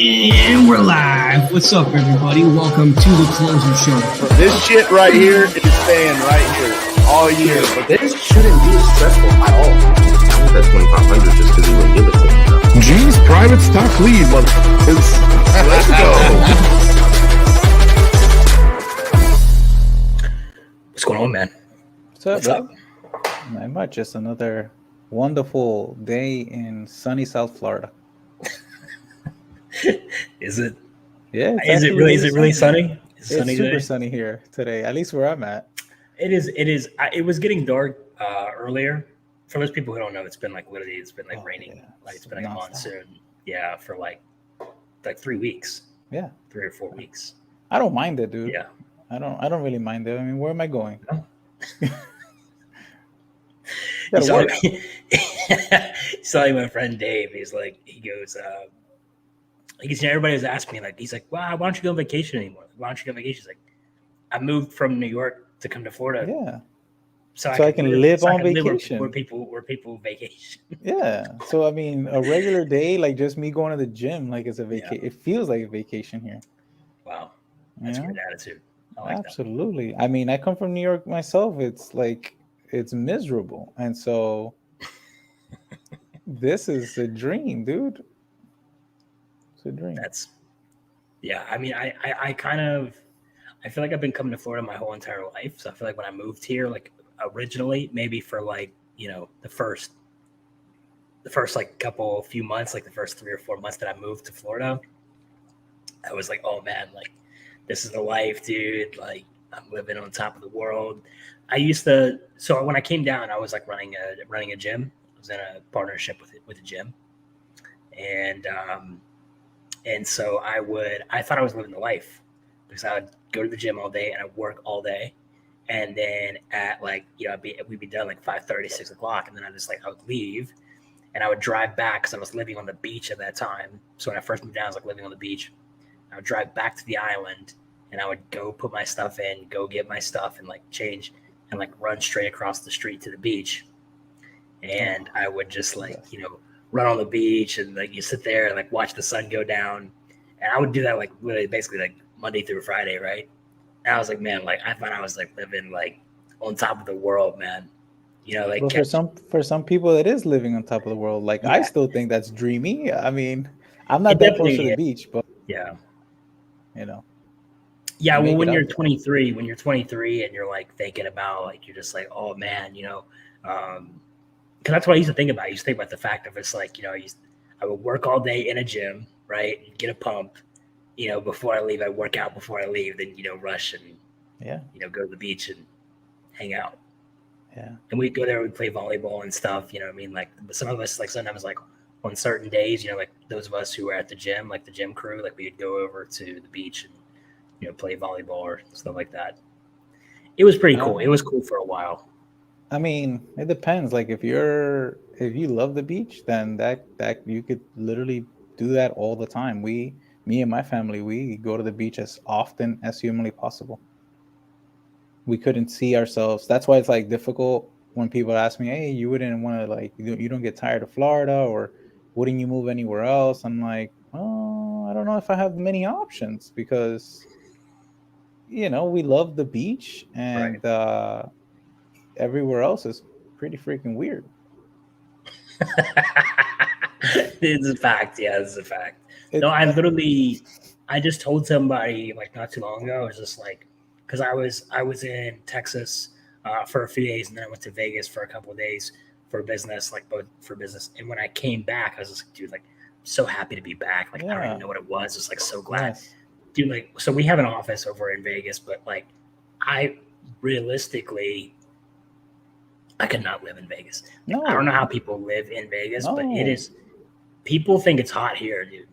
And we're live. What's up, everybody? Welcome to the Closer Show. This shit right here is staying right here all year. But this shouldn't be stressful at all. I want that 2,500 just because he wouldn't give it to me. G's private stock lead, motherfuckers. Let's go. What's going on, man? What's up? Not much. Just another wonderful day in sunny South Florida. Is it? Yeah. Is it really sunny? It's super sunny here today, at least where I'm at. It is. It was getting dark earlier. For those people who don't know, it's been like raining. Yeah. Like it's been like a monsoon. Yeah, for like 3 weeks. Yeah. 3 or 4 weeks. I don't mind it, dude. Yeah. I don't really mind it. I mean, where am I going? No. Saw my friend Dave. He goes, everybody was asking me, like, he's like, wow, why don't you go on vacation anymore? Why don't you go on vacation? He's like, I moved from New York to come to Florida. Yeah. So I can live on vacation. Where people vacation. Yeah. So I mean, a regular day, like just me going to the gym, like it's a vacation. Yeah. It feels like a vacation here. Wow. That's a good attitude. I like Absolutely. That. I mean, I come from New York myself. It's like it's miserable. And so this is a dream, dude. It's a dream. I mean, I feel like I've been coming to Florida my whole entire life. So I feel like when I moved here, like originally, maybe for like, the first like few months, like the first 3 or 4 months that I moved to Florida, I was like, oh man, like this is the life, dude. Like I'm living on top of the world. So when I came down, I was like running a gym. I was in a partnership with a gym. And so I thought I was living the life because I would go to the gym all day and I'd work all day. And then at like, we'd be done like 5:30, 6 o'clock. And then I would leave and I would drive back because I was living on the beach at that time. So when I first moved down, I was like living on the beach. I would drive back to the island and I would go put my stuff in, go get my stuff and like change and like run straight across the street to the beach. And I would just run on the beach and like you sit there and like watch the sun go down. And I would do that like literally basically like Monday through Friday, right? And I was like, man, like I thought I was like living like on top of the world, man. Like well, for some people it is living on top of the world. Like I still think that's dreamy. I mean, I'm not that close to the beach, but yeah. Yeah, well, when you're 23 and you're like thinking about like you're just like, oh man, because that's what I used to think about. I used to think about the fact of it's like, I would work all day in a gym, right? Get a pump, before I leave, I work out before I leave, then, rush and, go to the beach and hang out. Yeah. And we'd go there, we'd play volleyball and stuff, what I mean? Like some of us, like sometimes like on certain days, like those of us who were at the gym, like the gym crew, like we'd go over to the beach and, play volleyball or stuff like that. It was pretty cool. It was cool for a while. I mean, it depends. Like if you love the beach, then that you could literally do that all the time. Me and my family, we go to the beach as often as humanly possible. We couldn't see ourselves. That's why it's like difficult when people ask me, hey, you wouldn't want to like, you don't get tired of Florida or wouldn't you move anywhere else? I'm like, oh, I don't know if I have many options because, we love the beach and everywhere else is pretty freaking weird. It's a fact. Yeah, it's a fact. I just told somebody like not too long ago. I was just like, because I was in Texas for a few days and then I went to Vegas for a couple of days for business, like both for business. And when I came back, I was just like, dude, like I'm so happy to be back. Like I don't even know what it was. Just like so glad. Yes. Dude, like so we have an office over in Vegas, but like I realistically I could not live in Vegas. No. I don't know how people live in Vegas, but it is. People think it's hot here, dude.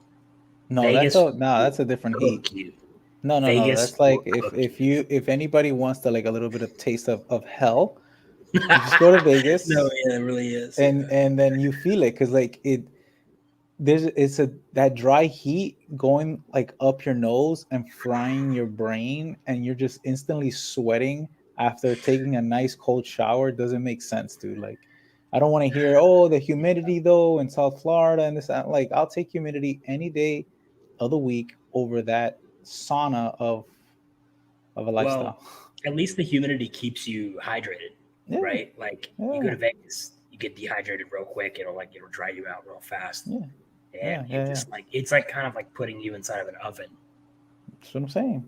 No, Vegas, that's a different heat. No. Vegas, that's like if anybody wants to like a little bit of taste of hell, you just go to Vegas. No, yeah, it really is. And then you feel it because like that dry heat going like up your nose and frying your brain, and you're just instantly sweating after taking a nice cold shower. Doesn't make sense, dude. Like I don't want to hear, the humidity though in South Florida and this. Like I'll take humidity any day of the week over that sauna of a Well, lifestyle. at least the humidity keeps you hydrated, Yeah, right? Like you go yeah, to Vegas, you get dehydrated real quick. It'll dry you out real fast, yeah, and yeah, yeah. it's like kind of like putting you inside of an oven. That's what I'm saying.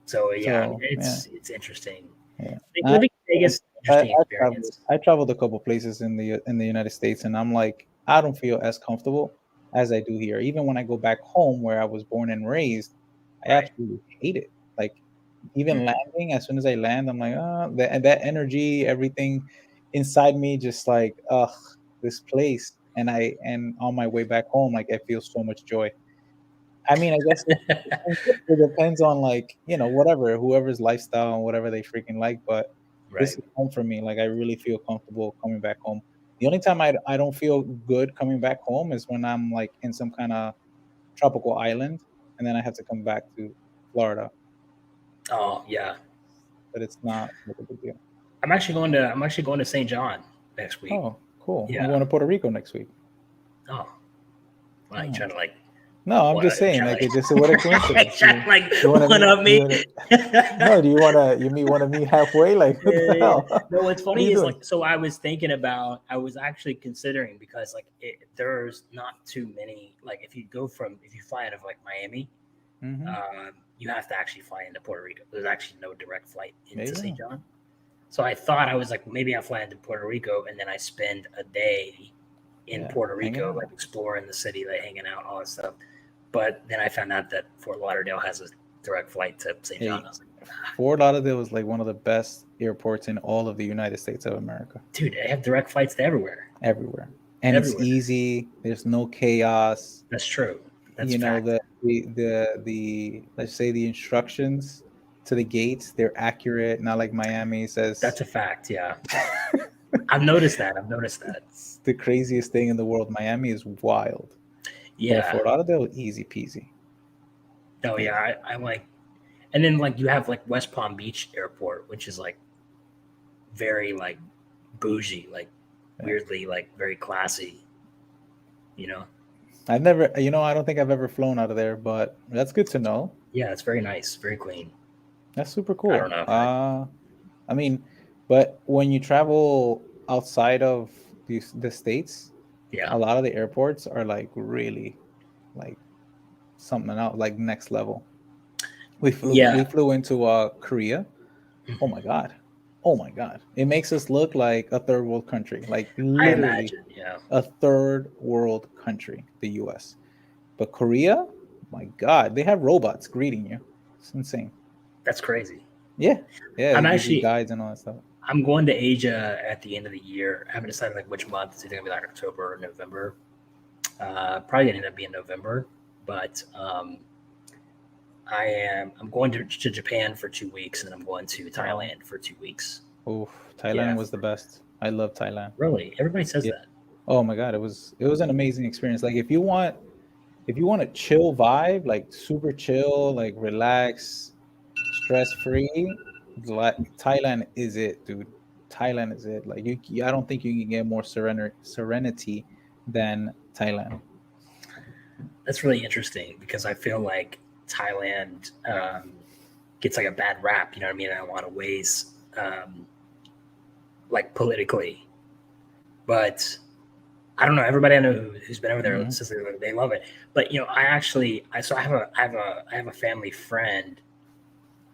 So yeah, I mean So yeah, it's interesting. yeah. Like, I, living in Vegas, interesting experience. I traveled a couple places in the United States, and I'm like, I don't feel as comfortable as I do here. Even when I go back home where I was born and raised, I Right. actually hate it. Like even Mhm. landing, as soon as I land, I'm like, that energy, everything inside me, just like, ugh, this place. And on my way back home, like I feel so much joy. I mean, I guess it depends on like, whatever, whoever's lifestyle and whatever they freaking like, but this Right. is home for me. Like I really feel comfortable coming back home. The only time I don't feel good coming back home is when I'm like in some kind of tropical island and then I have to come back to Florida, Oh yeah. but it's not like a big deal. I'm actually going to St. John next week. Oh, cool. I'm Yeah. going to Puerto Rico next week. Oh, wow, you Oh. trying to like No, I'm what just saying, trying like to it's just what a like, coincidence. trying to like You want to one meet? up me? No, do you want to meet halfway? Like what the Yeah. hell? No, what's What are funny you is doing? like, so I was actually considering because like there's not too many, like if you fly out of like Miami, Hmm. you have to actually fly into Puerto Rico. There's actually no direct flight There into you St. go. John. So I thought I was like, maybe I fly into Puerto Rico and then I spend a day in Yeah, Puerto hanging Rico, like out. exploring the city, like hanging out, all that stuff. But then I found out that Fort Lauderdale has a direct flight to St. John. Hey, I was like, Fort Lauderdale was like one of the best airports in all of the United States of America. dude, they have direct flights to everywhere. Everywhere. And it's Everywhere. easy. There's no chaos. That's true. That's You a know, fact. the let's say the instructions to the gates, they're accurate, not like Miami says That's a fact. Yeah. I've noticed that. I've noticed that. it's the craziest thing in the world. Miami is wild. But Yeah. Fort Lauderdale, easy peasy. Oh yeah. Yeah. I like, and then like you have like West Palm Beach Airport, which is like very like bougie, like Yeah. weirdly like very classy. You know. I've never, I don't think I've ever flown out of there, but that's good to know. Yeah, it's very nice, very clean. That's super I don't cool. know. I mean, but when you travel outside of the states, Yeah. a lot of the airports are like really like something else, like next level. We Yeah. flew into Korea. Oh my god. Oh my god. It makes us look like a third world country, like I literally imagine. Yeah. a third world country, the US. But Korea, my god, they have robots greeting you. It's insane. That's crazy. Yeah. Yeah, they I'm give you actually guides and all that stuff. I'm going to Asia at the end of the year. I haven't decided like which month. It's either gonna be like October or November. Probably gonna end up being November, but I'm going to Japan for 2 weeks, and I'm going to Thailand for 2 weeks. Oof, Yeah, Thailand was the best. I love Thailand. really, everybody says Yeah. that. Oh my god, it was an amazing experience. Like if you want a chill vibe, like super chill, like relax, stress free, Thailand is it, dude. Thailand is it. Like I don't think you can get more serenity than Thailand. That's really interesting because I feel like Thailand gets like a bad rap. You know what I mean? In a lot of ways, like politically, but I don't know. Everybody I know who's been over there Mhm. says they love it. But I have a family friend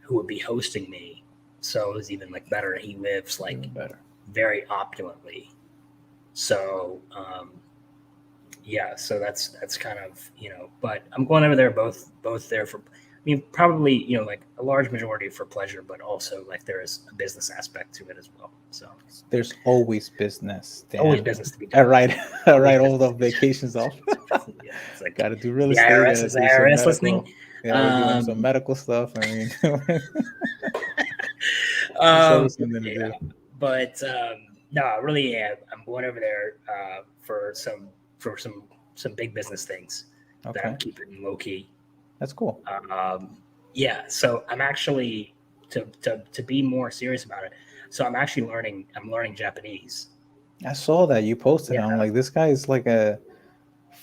who would be hosting me, so it was even like better. He lives like Even better. very opulently, so yeah. So that's kind of But I'm going over there both there for. I mean, probably like a large majority for pleasure, but also like there is a business aspect to it as well. So There's always business. always Dan. business to be All done. right, all right. All the business to be done. vacations off. Yeah, it's like Got to do real the estate. IRS Got to is the do some IRS medical. listening. Yeah, we're doing some Um, medical stuff. I mean, there's um, always something to yeah, do. but no, I really am. I'm going over there for some big business things that Okay, I'm keeping low key. that's cool. Yeah, so I'm actually to be more serious about it. So I'm learning Japanese. I saw that you posted. Yeah, I'm like, this guy is like a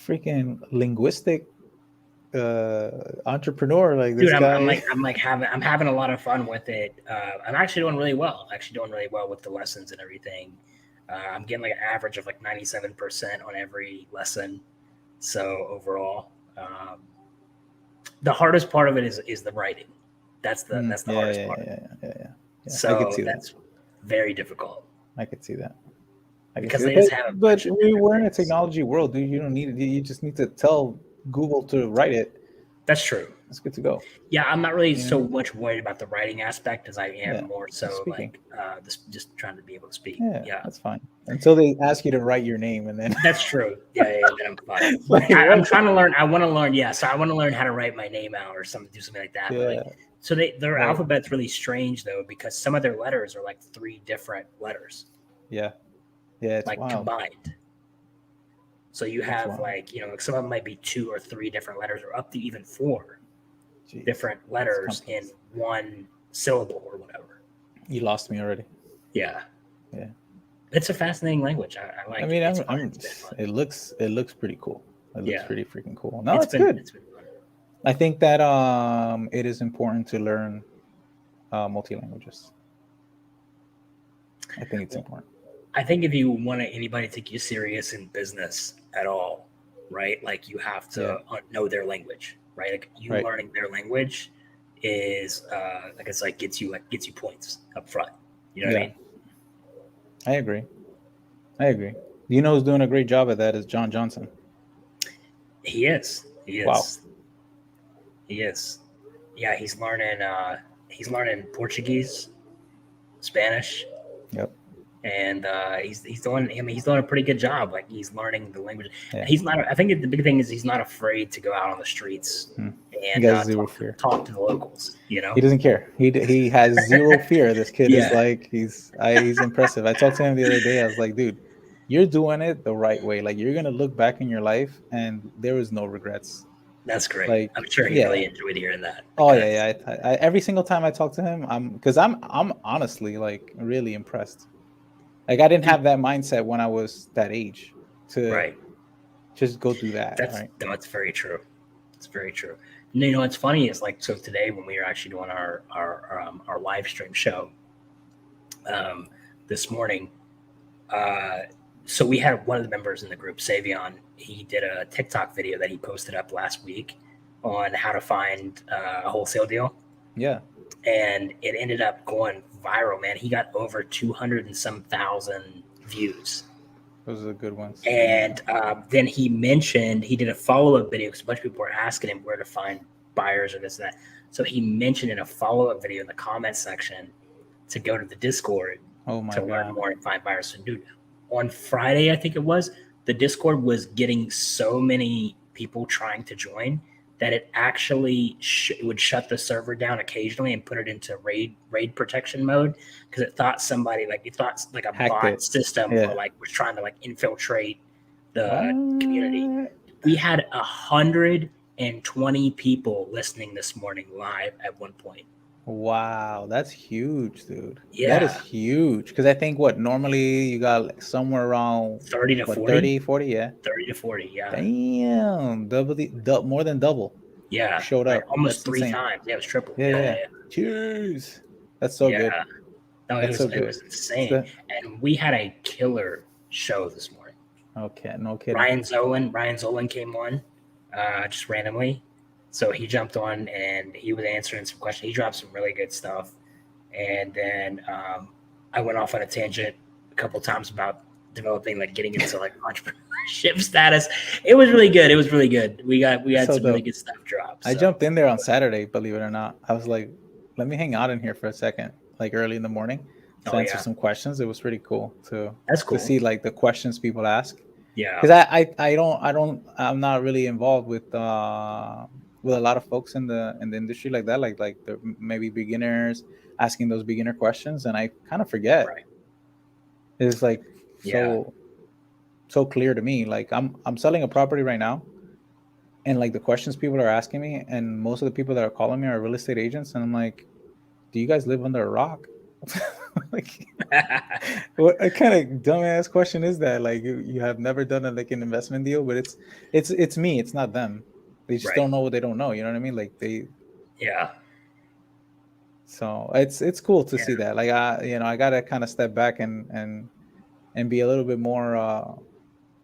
freaking linguistic entrepreneur. Like this Dude, guy. I'm having a lot of fun with it. I'm actually doing really well. Actually doing really well with the lessons and everything. I'm getting like an average of like 97% on every lesson. So overall, the hardest part of it is the writing. That's the hardest part. Yeah. I could So see that. that's very difficult I could see that. I because guess, they just have a bunch of different we're in a things. technology world, dude. You don't need it. You just need to tell Google to write it. That's true. It's good to go. Yeah, I'm not really You so know? much worried about the writing aspect as I am Yeah, more so speaking. like just trying to be able to speak. Yeah, Yeah, that's fine. Until they ask you to write your name, and then that's true. Yeah, then I'm fine. it's like, I'm what? trying to learn. I want to learn. Yeah, so I want to learn how to write my name out or something, do something like that. But Yeah, like, so their right. alphabet's really strange though because some of their letters are like 3 different letters, Yeah, it's like wild. combined. So you have wild. like like some of them might be 2 or 3 different letters, or up to even 4 Jeez, different letters in complex. one syllable or whatever. You lost me already. Yeah. Yeah. It's a fascinating language. I like I mean, it. It's fun. It's been fun. it looks pretty cool. It looks Yeah. pretty freaking cool. No, it's been good. It's been fun. I think that it is important to learn multi languages. I think it's important. I think if you want anybody to take you serious in business at all, right? Like you have to know their language, right? Like you Right. learning their language is like it's like gets you points up front. You know what I mean? I agree. You know who's doing a great job at that is John Johnson. He is. Wow. He is. Yeah, he's learning Portuguese, Spanish. Yep. And he's doing a pretty good job. Like he's learning the language. Yeah. He's not. I think the big thing is he's not afraid to go out on the streets and He has zero fear. talk to the locals. You know, He doesn't care. He has zero fear. This kid is Yeah. like he's impressive. I talked to him the other day. I was like, dude, you're doing it the right way. Like you're gonna look back in your life and there was no regrets. that's great. Like, I'm sure he yeah. really enjoyed hearing that. Oh because- yeah. I every single time I talk to him, I'm honestly like really impressed. Like I didn't have that mindset when I was that age to Right. just go do that. Right. That's very true. It's very true. You know, what's funny is like so today when we were actually doing our live stream show this morning. So we had one of the members in the group, Savion. He did a TikTok video that he posted up last week on how to find a wholesale deal. Yeah. And it ended up going viral, man. He got over 200 and some thousand views. Those are the good ones. And then he mentioned, he did a follow-up video because a bunch of people were asking him where to find buyers or this and that. So he mentioned in a follow-up video in the comment section to go to the Discord to learn more and find buyers. So dude, on Friday, I think it was, the Discord was getting so many people trying to join that it actually would shut the server down occasionally and put it into raid protection mode because it thought like a bot system or like was trying to like infiltrate the community. We had 120 people listening this morning live at one point. Wow, that's huge, dude. Yeah. That is huge. Because I think normally you got like somewhere around 30 to 40. 30, 40, yeah. 30 to 40, yeah. Damn, more than double. Yeah. Showed up. Almost That's 3 insane. times. Yeah, it was triple. Yeah. Cheers. That's so good. No, it was insane. And we had a killer show this morning. Okay, no kidding. Ryan Zolan came on just randomly. So he jumped on and he was answering some questions. He dropped some really good stuff. And then I went off on a tangent a couple times about developing, like getting into like entrepreneurship status. It was really good. We had some really good stuff dropped. I jumped in there on Saturday, believe it or not. I was like, let me hang out in here for a second, like early in the morning to answer some questions. It was pretty cool to see like the questions people ask. Yeah. Because I'm not really involved with a lot of folks in the industry like that, like the maybe beginners asking those beginner questions, and I kind of forget. Right. It's like so clear to me. Like I'm selling a property right now, and like the questions people are asking me, and most of the people that are calling me are real estate agents, and I'm like, do you guys live under a rock? Like, what kind of dumbass question is that? Like, you have never done like an investment deal, but it's me, it's not them. They just Right. don't know what they don't know. You know what I mean? Like Yeah. so it's cool to Yeah. see that. Like I gotta kind of step back and be a little bit more uh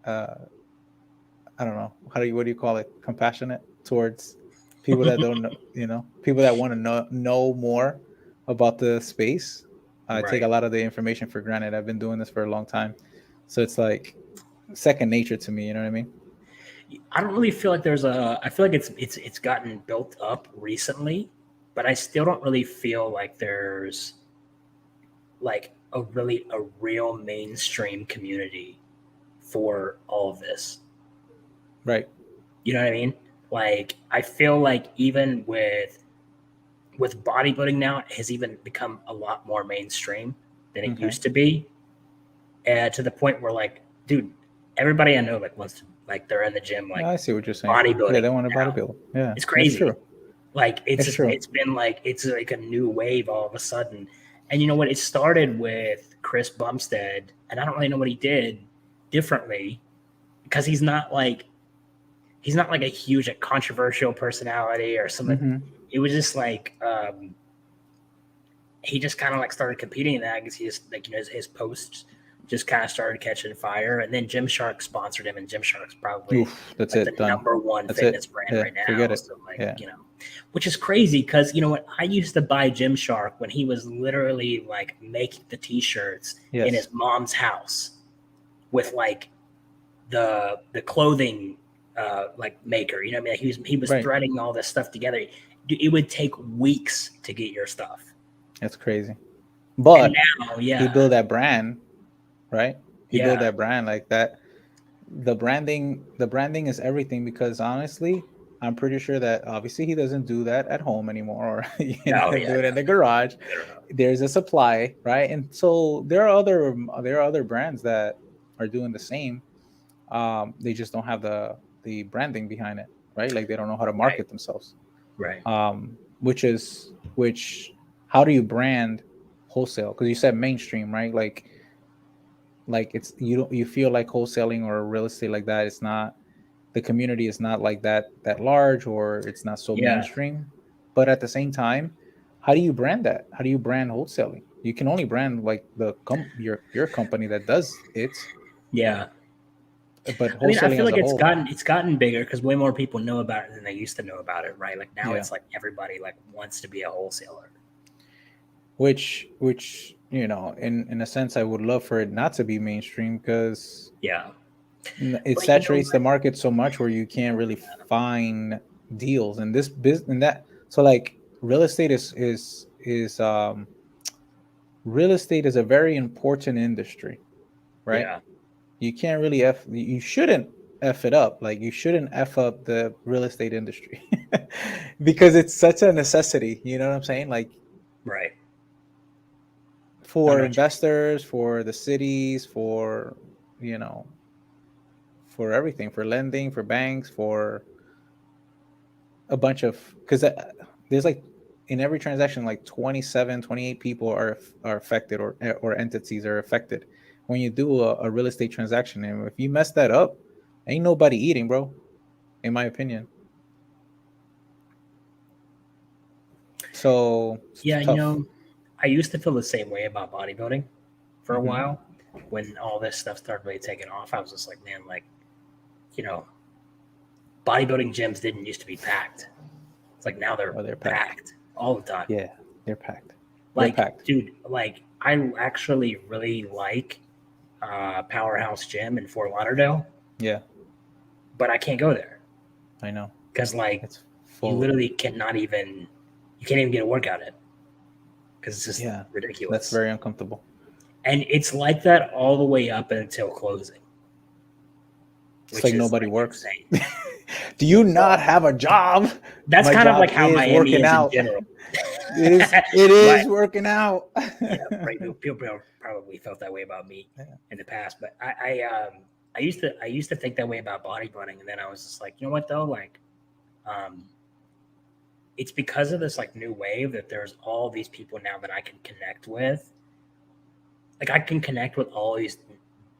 I don't know, what do you call it, compassionate towards people that don't know, people that want to know more about the space. I take a Right. lot of the information for granted. I've been doing this for a long time, so it's like second nature to me. You know what I mean? I don't really feel like there's a. I feel like it's gotten built up recently, but I still don't really feel like there's like a real mainstream community for all of this. Right. You know what I mean? Like I feel like even with bodybuilding now, it has even become a lot more mainstream than it Okay. used to be, to the point where like, dude, everybody I know like wants to like they're in the gym Yeah, like I see what you're saying. Yeah, they bodybuilding want to now. bodybuild. Yeah, It's that's crazy. true. Like It's true. it's been like it's like a new wave all of a sudden. And you know what? It started with Chris Bumstead, and I don't really know what he did differently because he's not like a huge like, controversial personality or something. Mm-hmm. It was just like he just kind of like started competing in that because he just like his posts just kind of started catching fire, and then Gymshark sponsored him, and Gymshark's probably Oof, that's like it. the Done. number one That's fitness it. brand Yeah, right forget now. it. So like Yeah. which is crazy because you know what, I used to buy Gymshark when he was literally like making the t-shirts in Yes. his mom's house with like the clothing like maker. You know what I mean? Like he was Right. threading all this stuff together. It would take weeks to get your stuff. That's crazy. And But now, he built that brand, right? He built yeah, that brand like that. The branding is everything because honestly, I'm pretty sure that obviously he doesn't do that at home anymore or oh yeah, do it in the garage. There's a supply, right? And so there are other brands that are doing the same. They just don't have the branding behind it, right? Like they don't know how to right, market themselves. right. Which how do you brand wholesale? Because you said mainstream, right? Like it's you feel like wholesaling or real estate like that, it's not, the community is not like that large, or it's not so Yeah, mainstream. But at the same time, how do you brand that? How do you brand wholesaling? You can only brand like your company that does it, yeah. but I mean, I wholesaling feel as like a whole. it's gotten bigger because way more people know about it than they used to know about it, right? Like now, Yeah. it's like everybody like wants to be a wholesaler. Which in a sense, I would love for it not to be mainstream because Yeah, it but you know saturates the what? market so much where you can't really find deals in this business and that. So like real estate is real estate is a very important industry, right? Yeah, You can't really you shouldn't f it up. Like you shouldn't f up the real estate industry because it's such a necessity. You know what I'm saying? Like right. I for know what you mean. investors, for the cities, you know, for everything, for lending, for banks, for a bunch of, because there's like in every transaction like 27, 28 people are affected, or entities are affected when you do a real estate transaction. And if you mess that up, ain't nobody eating, bro, in my opinion. So it's Yeah, tough. I used to feel the same way about bodybuilding for a Hmm. while. When all this stuff started really taking off, I was just like, man, like, you know, bodybuilding gyms didn't used to be packed. It's like now they're Oh, they're packed. packed all the time. Yeah, they're packed. They're Like, packed. dude, like I actually really like Powerhouse Gym in Fort Lauderdale, Yeah, but I can't go there I know. because like It's you full. literally you can't even get a workout in because it's just Yeah, that's ridiculous. very uncomfortable. And it's like that all the way up until closing, It's which like is nobody like works. insane. Do you not Well, have a job? that's My kind of job like how is Miami working is in out. general. It But is working out. yeah, right. People probably felt that way about me Yeah. in the past, but I used to think that way about bodybuilding, and then I was just like, you know what though, like, um, it's because of this like new wave that there's all these people now that I can connect with. Like I can connect with all these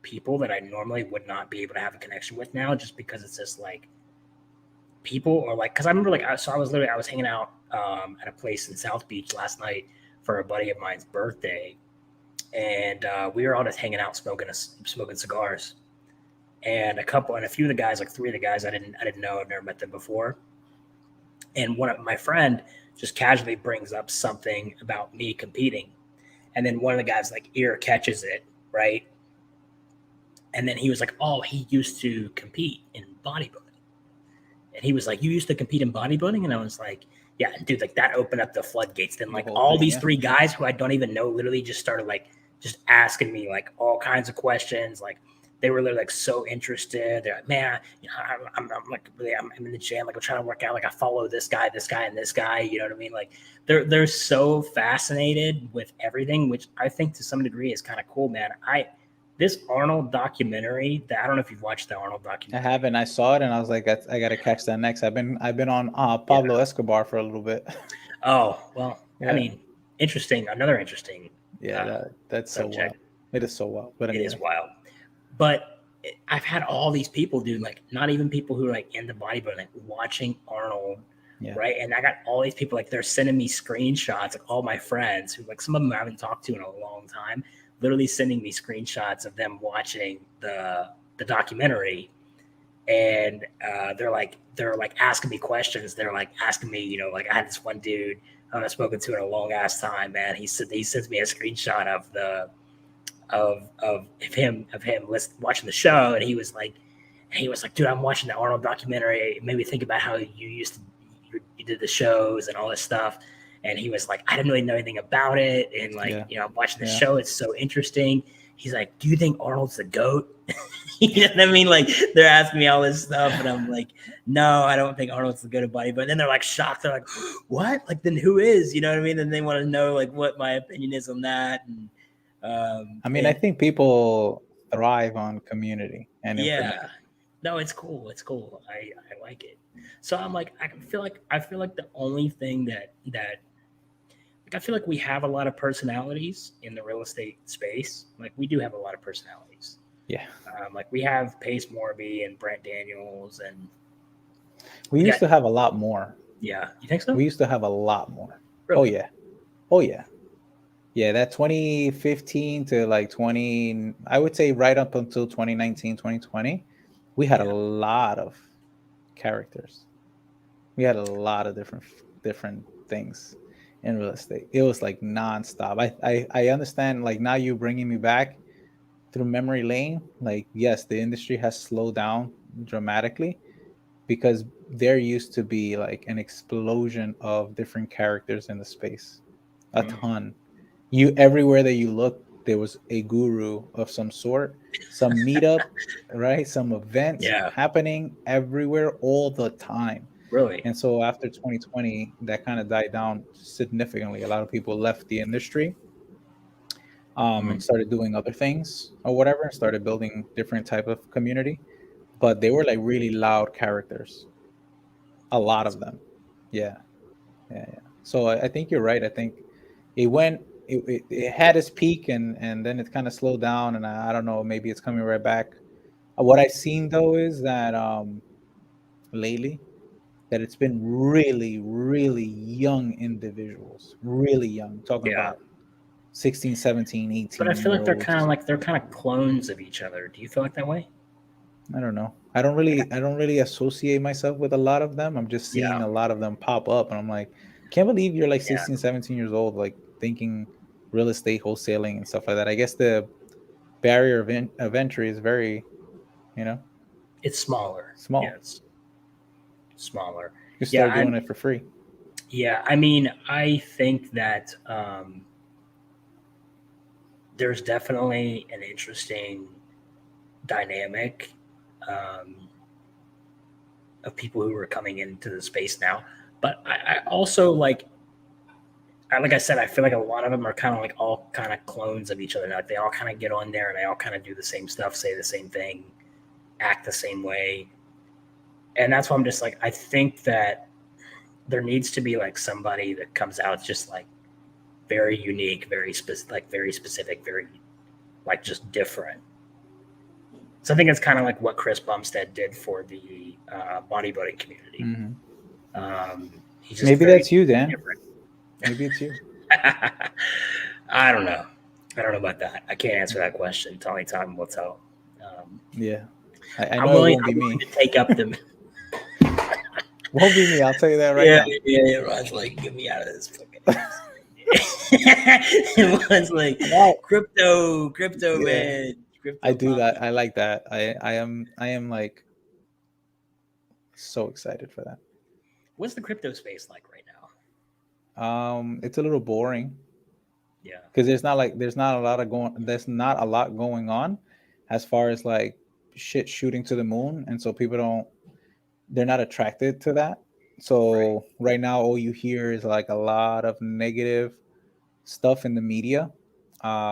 people that I normally would not be able to have a connection with now, just because it's just like people or like, because I remember like I was hanging out at a place in South Beach last night for a buddy of mine's birthday, and we were all just hanging out smoking cigars, and a few of the guys, like three of the guys, I didn't know, I've never met them before, and one of my friend just casually brings up something about me competing, and then one of the guys like ear catches it, right, and then he was like, oh, he used to compete in bodybuilding. And he was like, you used to compete in bodybuilding? And I was like, yeah, dude, like that opened up the floodgates. Then like all these three guys who I don't even know literally just started like just asking me like all kinds of questions. Like they were literally like so interested. They're like, man, you know, I'm like really, I'm in the gym, like I'm trying to work out. Like I follow this guy, and this guy. You know what I mean? Like they're so fascinated with everything, which I think to some degree is kind of cool, man. This Arnold documentary, I don't know if you've watched the Arnold documentary. I haven't. I saw it and I was like, I got to catch that next. I've been on Pablo Escobar for a little bit. Oh, well, I mean, interesting. Another interesting. Yeah, that's subject. So wild. It is so wild. But anyway. It is wild. But I've had all these people, dude, like not even people who are like into bodybuilding, like watching Arnold, right? And I got all these people, like they're sending me screenshots, like all my friends who, like some of them I haven't talked to in a long time, literally sending me screenshots of them watching the documentary, and they're like asking me questions. They're like asking me, you know, like I had this one dude I've spoken to in a long ass time, man. He sends me a screenshot of him watching the show, and he was like, dude, I'm watching the Arnold documentary. It made me think about how you did the shows and all this stuff. And he was like, I didn't really know anything about it. And like, you know, I'm watching the show. It's so interesting. He's like, do you think Arnold's the GOAT? You know what I mean? Like they're asking me all this stuff. And I'm like, no, I don't think Arnold's the GOAT of body. But then they're like shocked. They're like, what? Like then who is? You know what I mean? And they want to know like what my opinion is on that. And I mean, I think people thrive on community and information. No, it's cool. It's cool. I like it. So I'm like, I feel like the only thing that I feel like we have a lot of personalities in the real estate space. Like we do have a lot of personalities. Yeah. Like we have Pace Morby and Brent Daniels, and we used to have a lot more. Yeah. You think so? We used to have a lot more. Really? Oh yeah. Yeah, that 2015 to like 20, I would say right up until 2019, 2020, we had a lot of characters. We had a lot of different things in real estate. It was like nonstop. I understand, like now you bringing me back through memory lane. Like, yes, the industry has slowed down dramatically because there used to be like an explosion of different characters in the space, a ton. Everywhere that you look, there was a guru of some sort, some meetup, right? Some events happening everywhere all the time. Really? And so after 2020, that kind of died down significantly. A lot of people left the industry and started doing other things or whatever, and started building different type of community. But they were like really loud characters. A lot of them. Yeah. So I think you're right. I think it had its peak and then it kind of slowed down, and I don't know, maybe it's coming right back. What I've seen though is that lately that it's been really, really young individuals, really young, talking about 16, 17, 18. But I feel like they're kind of clones of each other. Do you feel like that way? I don't know. I don't really associate myself with a lot of them. I'm just seeing a lot of them pop up, and I'm like, can't believe you're like 16, 17 years old, like thinking real estate wholesaling and stuff like that. I guess the barrier of entry is very, it's smaller. Small. It's smaller. You start doing it for free. Yeah, I mean, I think that there's definitely an interesting dynamic of people who are coming into the space now. But I also like I said, I feel like a lot of them are kind of like all kind of clones of each other. Like they all kind of get on there and they all kind of do the same stuff, say the same thing, act the same way. And that's why I'm just like, I think that there needs to be like somebody that comes out just like very unique, very specific, very like just different. So I think it's kind of like what Chris Bumstead did for the bodybuilding community. Mhm. He's just Maybe very that's you, Dan. different. Maybe it's you. I don't know. I don't know about that. I can't answer that question. It's only time will tell. Yeah, I I'm know willing. it won't be I'm willing me. to take up the. Won't be me. I'll tell you that right Yeah, now. yeah. Ron's like, get me out of this fucking house. Ron's like, No. crypto, Yeah, man, I crypto do that. popping. I like that. I am like so excited for that. What's the crypto space like right now? It's a little boring Yeah, because there's not a lot going on as far as like shit shooting to the moon, and so they're not attracted to that. right. So right now all you hear is like a lot of negative stuff in the media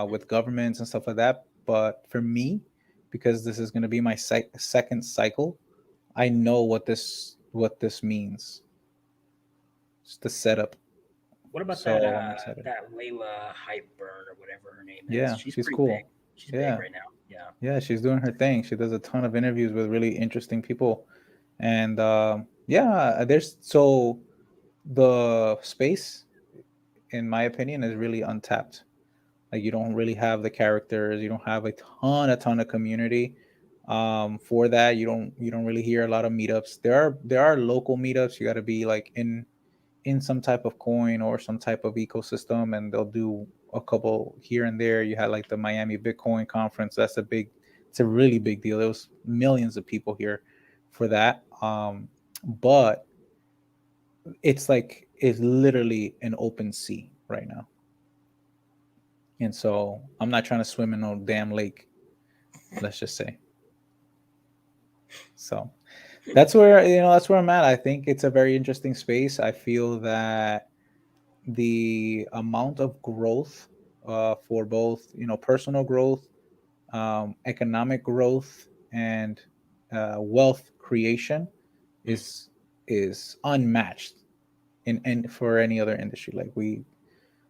with governments and stuff like that. But for me, because this is going to be my second cycle, I know what this means. It's the setup. What about So I'm excited. that Layla Hypeburn or whatever her name is? Yeah, She's she's pretty big. cool. She's big Yeah. right now. Yeah. Yeah, she's doing her thing. She does a ton of interviews with really interesting people. And yeah, there's so the space, in my opinion, is really untapped. Like you don't really have the characters, you don't have a ton of community. For that, you don't really hear a lot of meetups. There are local meetups. You got to be like in some type of coin or some type of ecosystem, and they'll do a couple here and there. You had like the Miami Bitcoin conference. It's a really big deal. There was millions of people here for that. But it's literally an open sea right now. And so I'm not trying to swim in no damn lake, let's just say. So that's where I'm at. I think it's a very interesting space. I feel that the amount of growth for both personal growth, economic growth, and wealth creation Mm. is unmatched in for any other industry. Like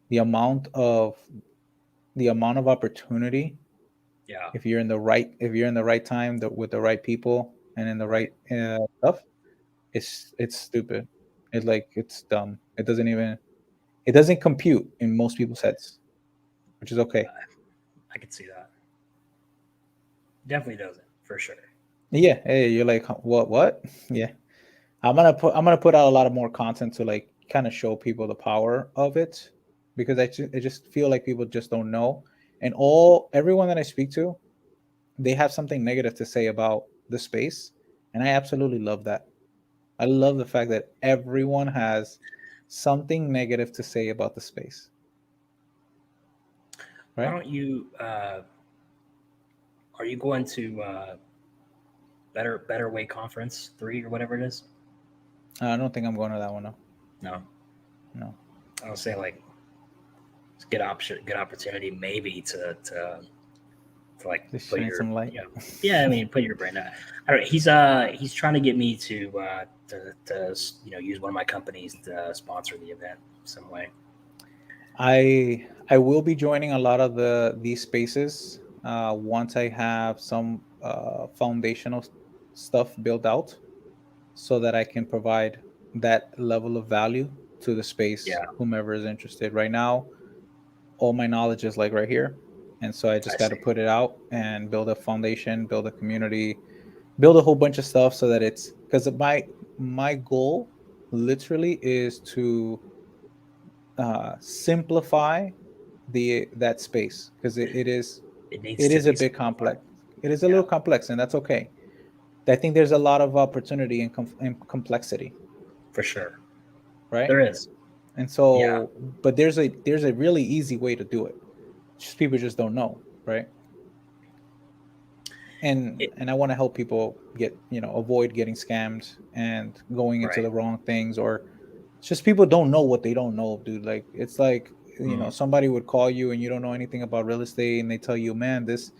the amount of the amount of opportunity, Yeah. if you're in the right time with the right people and in the Right. right stuff, it's stupid. It's dumb. It doesn't compute in most people's heads, which is okay. I could see that. Definitely doesn't for sure. Yeah, hey, you're like, "Huh, what? Yeah, I'm gonna put out a lot of more content to like kind of show people the power of it, because I just feel like people just don't know, and everyone that I speak to, they have something negative to say about the space, and I absolutely love that. I love the fact that everyone has something negative to say about the space, Why right? don't you? Are you going to Better Way Conference 3 or whatever it is? I don't think I'm going to that one. No, No. no. I'll say like it's a good opportunity maybe to like Just put shine your some light. yeah, I mean put your brain out. I don't know. He's trying to get me to use one of my companies to sponsor the event some way. I will be joining a lot of these spaces once I have some foundational stuff built out, so that I can provide that level of value to the space, Yeah, whomever is interested. Right now, all my knowledge is like right here, and so I I just got to see. put it out and build a foundation, build a community, build a whole bunch of stuff, so that it's because my goal literally is to simplify that space, because it is It needs it to is a be bit simplified. complex. It is a Yeah, little complex, and that's okay. I think there's a lot of opportunity in complexity, for sure. right? There is. And Yeah. so, but there's a really easy way to do it. Just people just don't know, right? and It, and I want to help people avoid getting scammed and going into right. the wrong things, or it's just people don't know what they don't know, dude. Like it's like Mm, somebody would call you and you don't know anything about real estate, and they tell you, man, this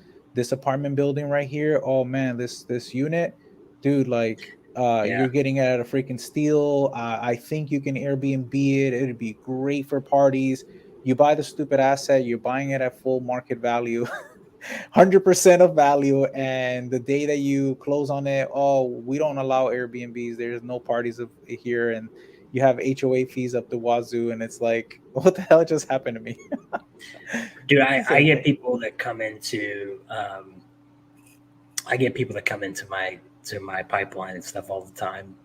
apartment building right here, oh man, this unit, dude, like yeah. you're getting it at a freaking steal. I think you can Airbnb it. It'd be great for parties. You buy the stupid asset, you're buying it at full market value. 100% of value, and the day that you close on it, oh, we don't allow Airbnbs, there's no parties of here, and you have HOA fees up the wazoo, and it's like, what the hell just happened to me? Dude, So, I get people that come into my pipeline and stuff all the time,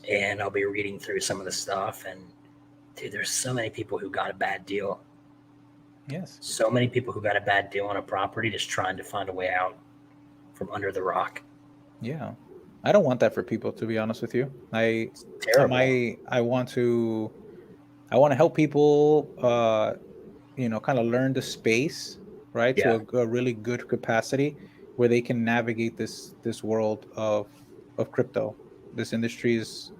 and I'll be reading through some of the stuff, and dude, there's so many people who got a bad deal. yes, So many people who got a bad deal on a property just trying to find a way out from under the rock. yeah, I don't want that for people, to be honest with you. It's terrible. I want to help people, kind of learn the space, right, Yeah, to a really good capacity where they can navigate this world of crypto. This industry is,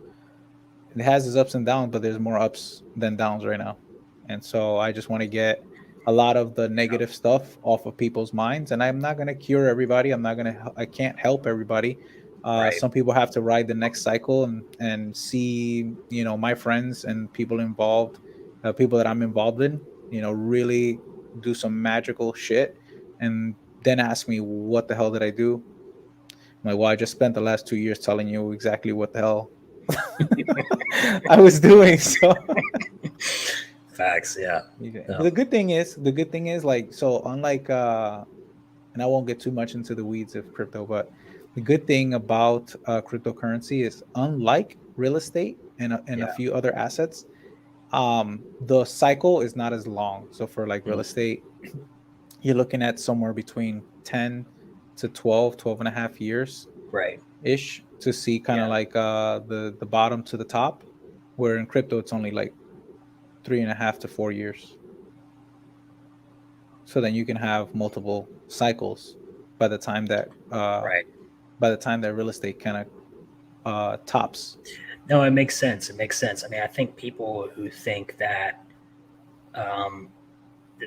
it has its ups and downs, but there's more ups than downs right now. And so I just want to get a lot of the negative stuff off of people's minds. And I'm not going to cure everybody. I can't help everybody. right. Some people have to ride the next cycle and see, my friends and people involved, people that I'm involved in, really do some magical shit. And then ask me, what the hell did I do? I'm like, well, I just spent the last 2 years telling you exactly what the hell I was doing. So Facts. Yeah. okay. No. The good thing is like, so unlike and I won't get too much into the weeds of crypto, but the good thing about cryptocurrency is, unlike real estate and a Yeah. few other assets, the cycle is not as long. So for like real Mm, estate, you're looking at somewhere between 10 to 12 and a half years right. ish to see kind of Yeah. like the bottom to the top, where in crypto it's only like 3.5 to 4 years. So then you can have multiple cycles by the time that Right. real estate kind of tops. No, it makes sense. It makes sense. I mean, I think people who think that, um,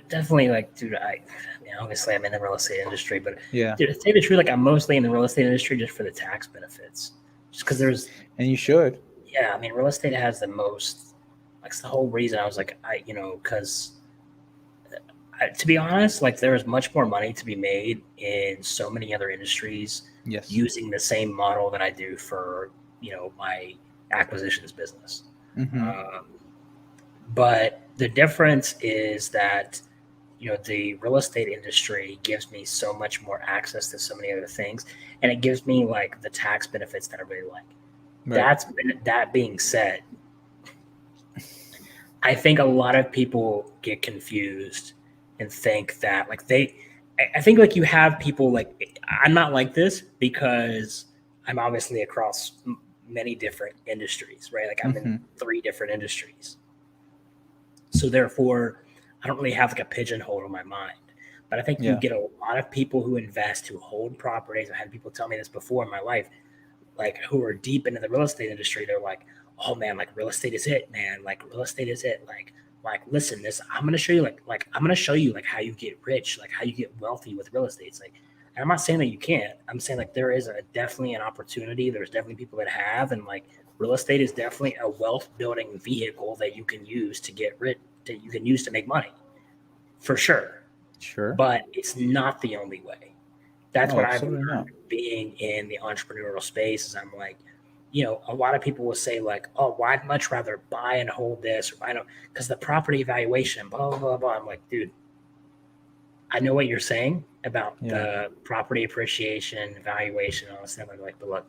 definitely like, dude, I mean, obviously I'm in the real estate industry, but Yeah, dude, to tell you the truth, like I'm mostly in the real estate industry just for the tax benefits. Just because there's, and you should. yeah, I mean, real estate has the most, like, it's the whole reason I was like, because to be honest, like there is much more money to be made in so many other industries Yes. using the same model that I do for, my acquisitions business. Hmm. Um, but the difference is that, the real estate industry gives me so much more access to so many other things, and it gives me like the tax benefits that I really like. Right. That being said, I think a lot of people get confused and think that like I think like you have people like, I'm not like this because I'm obviously across many different industries, right? Like I'm in Hmm. 3 different industries. So therefore, I don't really have like a pigeonhole in my mind. But I think you Yeah. get a lot of people who invest, who hold properties. I've had people tell me this before in my life, like who are deep into the real estate industry. They're like, "Oh man, like real estate is it, man. Like real estate is it. Like listen, this I'm gonna show you like I'm gonna show you like how you get rich, like how you get wealthy with real estate." It's like, and I'm not saying that you can't. I'm saying like there is definitely an opportunity. There's definitely people that have, and like real estate is definitely a wealth building vehicle that you can use to get rich, that you can use to make money, for sure. Sure. But it's not the only way. That's No, what I've absolutely not. learned being in the entrepreneurial space. Is I'm like, a lot of people will say like, "Oh, well, I'd much rather buy and hold this," or I don't, because the property valuation, blah blah blah. I'm like, dude, I know what you're saying about Yeah. the property appreciation, valuation, all this stuff. I'm like, but look,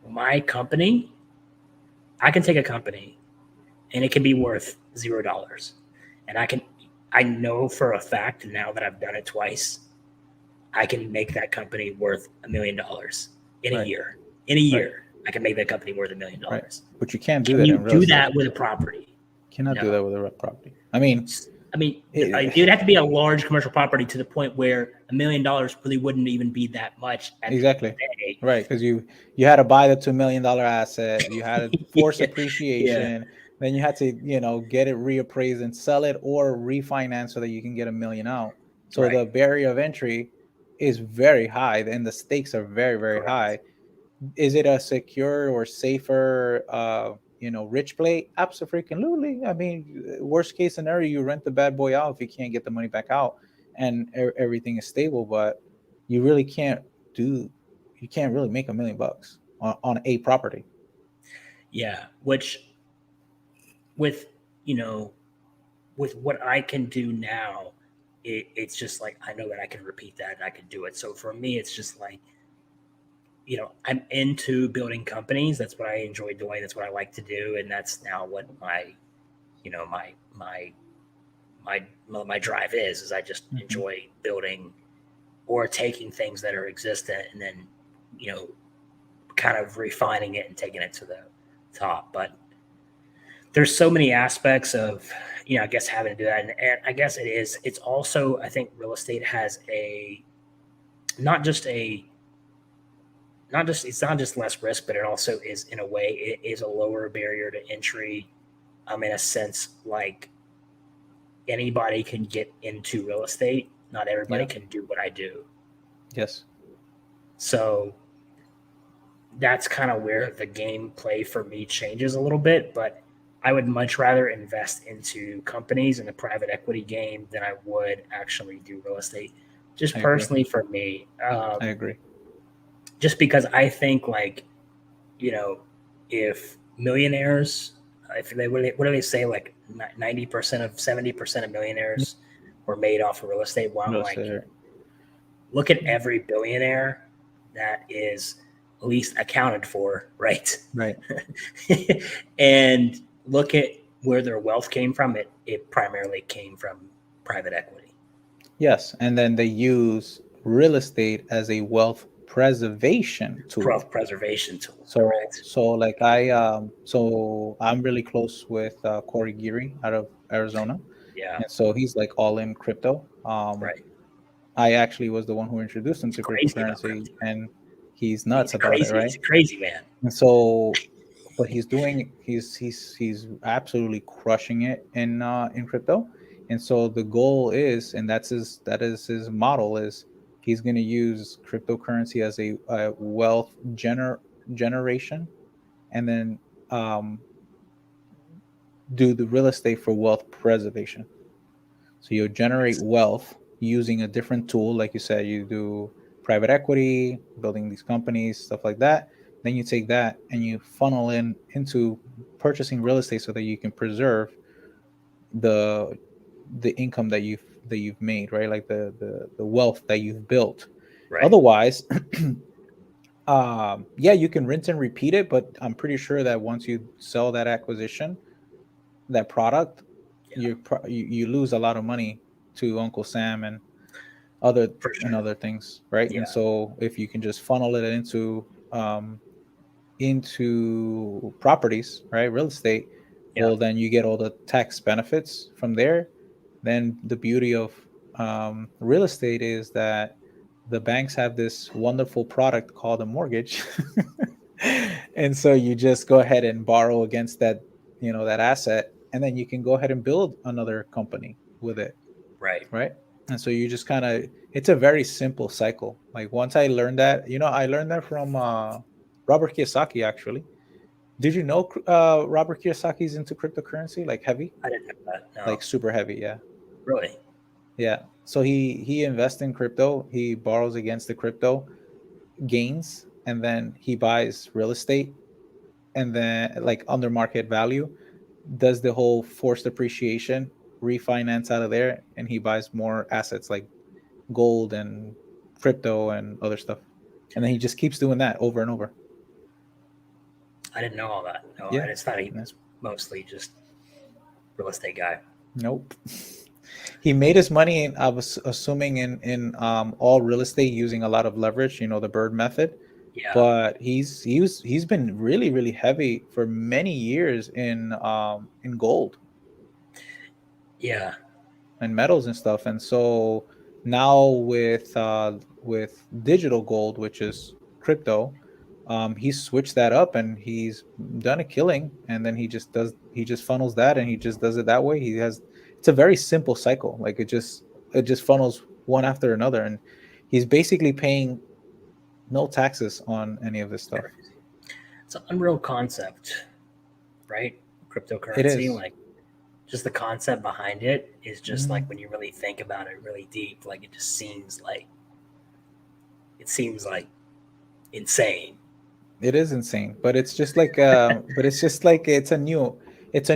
my company, I can take a company and it can be worth $0, and I know for a fact now that I've done it twice, I can make that company worth $1 million in a Right. year. In a Right. year, I can make that company worth $1 million. Right. But you can't do Can that you in real do estate. that with a property? Cannot do No. that with a real property. I mean, I mean, it, it would have to be a large commercial property to the point where $1 million really wouldn't even be that much at exactly. the end of the day. Right, because you had to buy the $2 million asset, you had to force Yeah. appreciation, then you had to get it reappraised and sell it or refinance so that you can get $1 million out. So the Right. barrier of entry is very high, and the stakes are very, very Correct. high. Is it a secure or safer rich play? Absolutely. I mean, worst case scenario, you rent the bad boy out if you can't get the money back out, and everything is stable, but you really can't do you can't really make $1 million on a property. Yeah, which with you know with what I can do now, it's just like I know that I can repeat that and I can do it. So for me, it's just like I'm into building companies. That's what I enjoy doing. That's what I like to do, and that's now what my you know my drive is. I just Hmm. enjoy building or taking things that are existent and then you know kind of refining it and taking it to the top. But there's so many aspects of I guess having to do that, and I guess it's also I think real estate has a not just a not just it's not just less risk, but it also is in a way it is a lower barrier to entry. In a sense, like anybody can get into real estate. Not everybody Yeah. can do what I do. Yes. So that's kind of where the gameplay for me changes a little bit. But I would much rather invest into companies in the private equity game than I would actually do real estate. Just I agree. personally for me, I agree. just because I think like you know if millionaires, if they what do they say like 90% of 70% of Yeah. millionaires were made off of real estate. Well, I'm Real like, estate. look at every billionaire that is at least accounted for, right? Right. And look at where their wealth came from. It primarily came from private equity, Yes. And then they use real estate as a wealth preservation tool. wealth preservation tool. So Correct. so I'm really close with Corey Geary out of Arizona, Yeah. and so he's like all in crypto. Right. I actually was the one who introduced him He's to crazy about cryptocurrency, crypto. and he's He's nuts about it, crazy. right? He's a crazy man. And so what he's doing, he's absolutely crushing it in crypto. And so the goal is, and that is his model is he's going to use cryptocurrency as a wealth generation, and then um, do the real estate for wealth preservation. So you'll generate Nice. wealth using a different tool, like you said, you do private equity, building these companies, stuff like that. Then you take that and you funnel into purchasing real estate so that you can preserve the the income that you've made, right? Like the wealth that you've built. Right. Otherwise, yeah, you can rinse and repeat it, but I'm pretty sure that once you sell that acquisition, that product, Yeah. you lose a lot of money to Uncle Sam other For and sure. other things, right? And Yeah. so if you can just funnel it into properties, right, real estate, Yeah. well, then you get all the tax benefits from there. Then the beauty of real estate is that the banks have this wonderful product called a mortgage. And so you just go ahead and borrow against that, that asset, and then you can go ahead and build another company with it, Right. right? And so you just kind of, it's a very simple cycle. Like once I learned that, I learned that from Robert Kiyosaki, actually. Did you know Robert Kiyosaki's into cryptocurrency, like heavy, I didn't know that. like No. super heavy? Yeah. Really. Yeah. So he invests in crypto, he borrows against the crypto gains, and then he buys real estate, and then like under market value, does the whole forced appreciation, refinance out of there, and he buys more assets like gold and crypto and other stuff. And then he just keeps doing that over and over. I didn't know all that. No, Yeah. and it's not. He Yeah. was mostly just real estate guy. Nope. He made his money in, I was assuming, in all real estate using a lot of leverage, the bird method. Yeah. But he's been really, really heavy for many years in gold Yeah. and metals and stuff. And so now with digital gold, which is crypto, he's switched that up and he's done a killing. And then he just funnels that and he just does it that way. It's a very simple cycle. Like it just funnels one after another, and he's basically paying no taxes on any of this stuff. It's an unreal concept, right? It Cryptocurrency, is. like just the concept behind it is just Mhm. like when you really think about it really deep, like it just seems like insane. It is insane, but it's just like it's a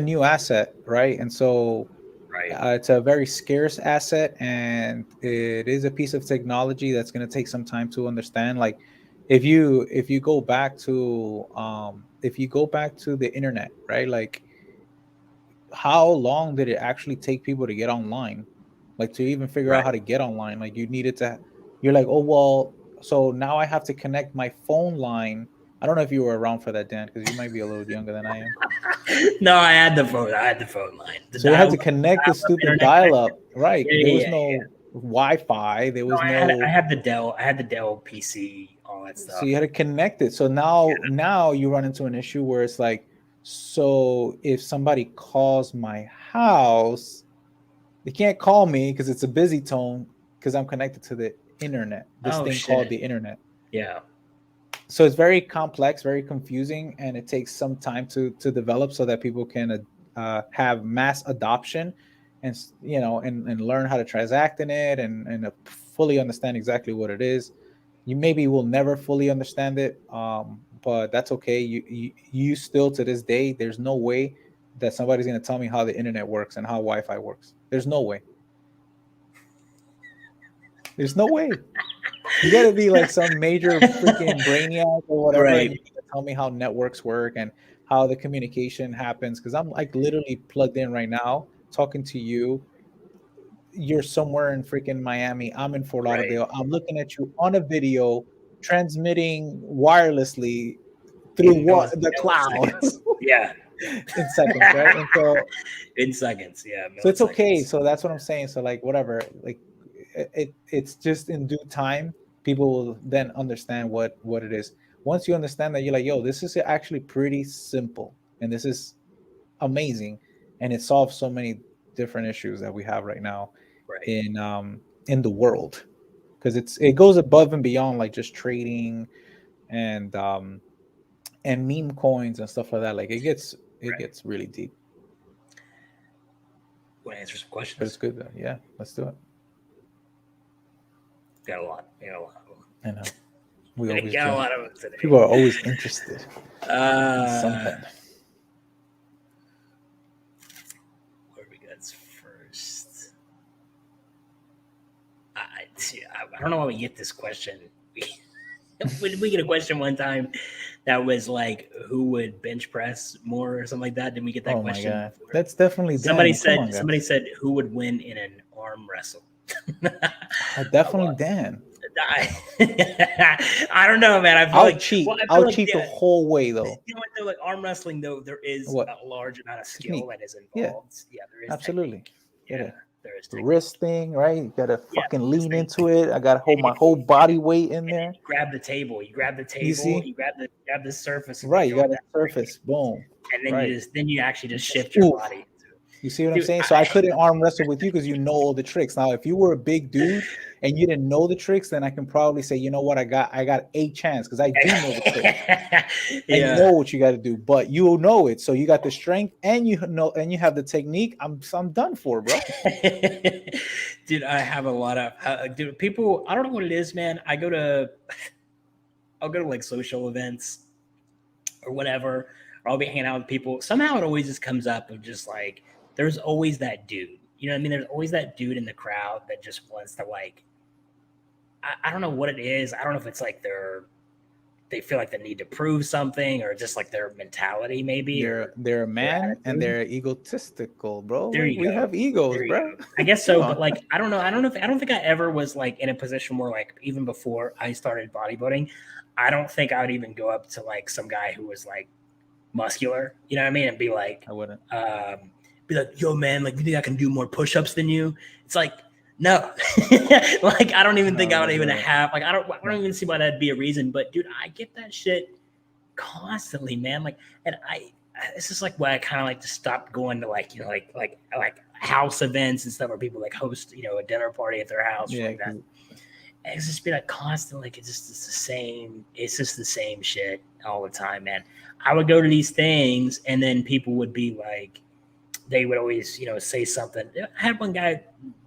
new asset, right? And so Right. it's a very scarce asset, and it is a piece of technology that's going to take some time to understand. Like if you go back to the internet, right? Like how long did it actually take people to get online? Like to even figure out Right. how to get online? Like you're like, oh well, so now I have to connect my phone line. I don't know if you were around for that, Dan, because you might be a little younger than I am. No, I had the phone. I had the phone line. The So you had dial to connect the up stupid internet connection. dial-up, right? Yeah, There yeah, was yeah, yeah. no Wi-Fi. There No, was I no. had the Dell. I had the Dell PC, all that So you stuff. had to connect it. So now you run into an issue where it's like, so if somebody calls my house, they can't call me because it's a busy tone because I'm connected to the internet. This Oh thing called shit. the internet. Yeah. So it's very complex, very confusing, and it takes some time to develop so that people can have mass adoption, and and learn how to transact in it, and fully understand exactly what it is. You maybe will never fully understand it, but that's okay. You still to this day, there's no way that somebody's going to tell me how the internet works and how Wi-Fi works. There's no way. There's no way. You got to be like some major freaking brainiac or whatever, and Right. you need to tell me how networks work and how the communication happens. Because I'm like literally plugged in right now, talking to you. You're somewhere in freaking Miami. I'm in Fort Right. Lauderdale. I'm looking at you on a video, transmitting wirelessly through In the cloud milliseconds. Yeah. in seconds, right? And so In seconds. Yeah. so it's okay. Milliseconds. So that's what I'm saying. So like whatever, like it's just in due time people will then understand what it is. Once you understand that, you're like, yo, this is actually pretty simple and this is amazing, and it solves so many different issues that we have right now Right. in the world, because it goes above and beyond like just trading and meme coins and stuff like that. Like it Right. gets really deep, Want to answer some but it's questions? good though. Yeah, let's do it. Got a lot. We got a lot of them. I know we We always got a do. lot of them today. People are always interested in something. Where we got first? I don't know why we get this question. We get a question one time that was like, who would bench press more or something like that? Didn't we get that Oh my question god, before? that's definitely Dan. Come on, Somebody guys. said who would win in an arm wrestle. Definitely Dan. I don't know, man. I feel I'll like cheat. well, I feel I'll like cheat the yeah, whole way though. you know what though, like arm wrestling though, there is What a large amount of skill technique? that is Yeah, involved. Yeah, there is absolutely. technique. Get Yeah, it. there is The technique. wrist thing, right? You gotta Yeah, fucking this lean thing. into it. I gotta hold my whole body weight in there. You grab the table. You grab the You table. see? You grab the surface, and Right, you you go got in the that surface. Boom. and Right. then you actually just Just shift your oof. body. You see what I'm Dude, saying? So I couldn't arm wrestle with you because you know all the tricks. Now, if you were a big dude and you didn't know the tricks, then I can probably say, you know what, I got a chance because I do know the tricks. I yeah, know what you got to do, but you know it. So you got the strength and you know and you have the technique. I'm done for, bro. dude, I have a lot of dude. People, I don't know what it is, man. I'll go to like social events or whatever, or I'll be hanging out with people. Somehow it always just comes up of just like there's always that dude. You know what I mean? There's always that dude in the crowd that just wants to like. I don't know what it is. I don't know if it's like they feel like they need to prove something or just like their mentality maybe or They're a their man and attitude. they're egotistical, bro. There Like you we go. have egos, There you bro. go. I guess Come so, but on. like I don't know. I don't think I ever was like in a position where like even before I started bodybuilding, I don't think I would even go up to like some guy who was like muscular, you know what I mean, and be like, I wouldn't. yo, man, like, you think I can do more push-ups than you? It's like, no, like, I don't even think I would even have, like, I don't even see why that'd be a reason. But dude, I get that shit constantly, man. Like, and it's just like why I kind of like to stop going to like, you know, like house events and stuff where people like host, you know, a dinner party at their house or Yeah, like that. And it's just be like constantly, like it's just the same shit all the time, man. I would go to these things and then people would be like, they would always, say something. I had one guy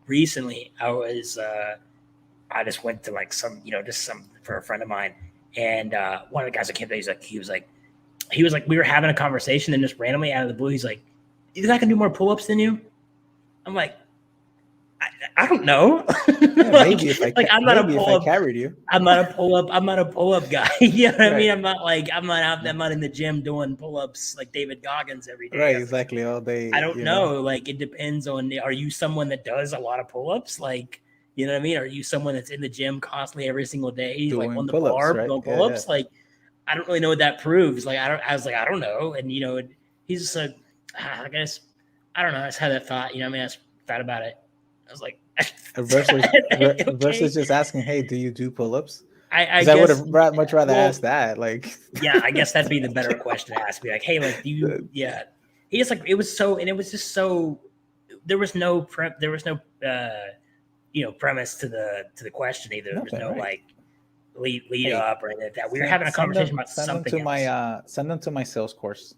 recently. I just went to like some, just some for a friend of mine, and one of the guys I came to, he was like, we were having a conversation, and just randomly out of the blue, he's like, "You think I can do more pull-ups than you?" I'm like, I don't know. Yeah, maybe if I I'm not a pull-up. carried you. I'm not a pull-up guy. You know what I mean? I'm not in the gym doing pull-ups like David Goggins every day. Right, exactly, all day. I don't know. Like, it depends on, are you someone that does a lot of pull-ups? Like, you know what I mean? Are you someone that's in the gym constantly every single day, doing like on the pull-ups, bar, right? doing pull-ups? Yeah. Like, I don't really know what that proves. Like, I was like, I don't know. And, he's just like, I guess, I don't know. I just had that thought, I just thought about it. I was like, versus just asking, hey, do you do pull-ups? I would have much rather ask that. Like, yeah, I guess that'd be the better question to ask. Be like, hey, like, do you? Yeah, he just like it was so, and it was just so. There was no premise to the question either. There was no like lead up or anything like that. We were having a conversation about something else. Send them to my sales course.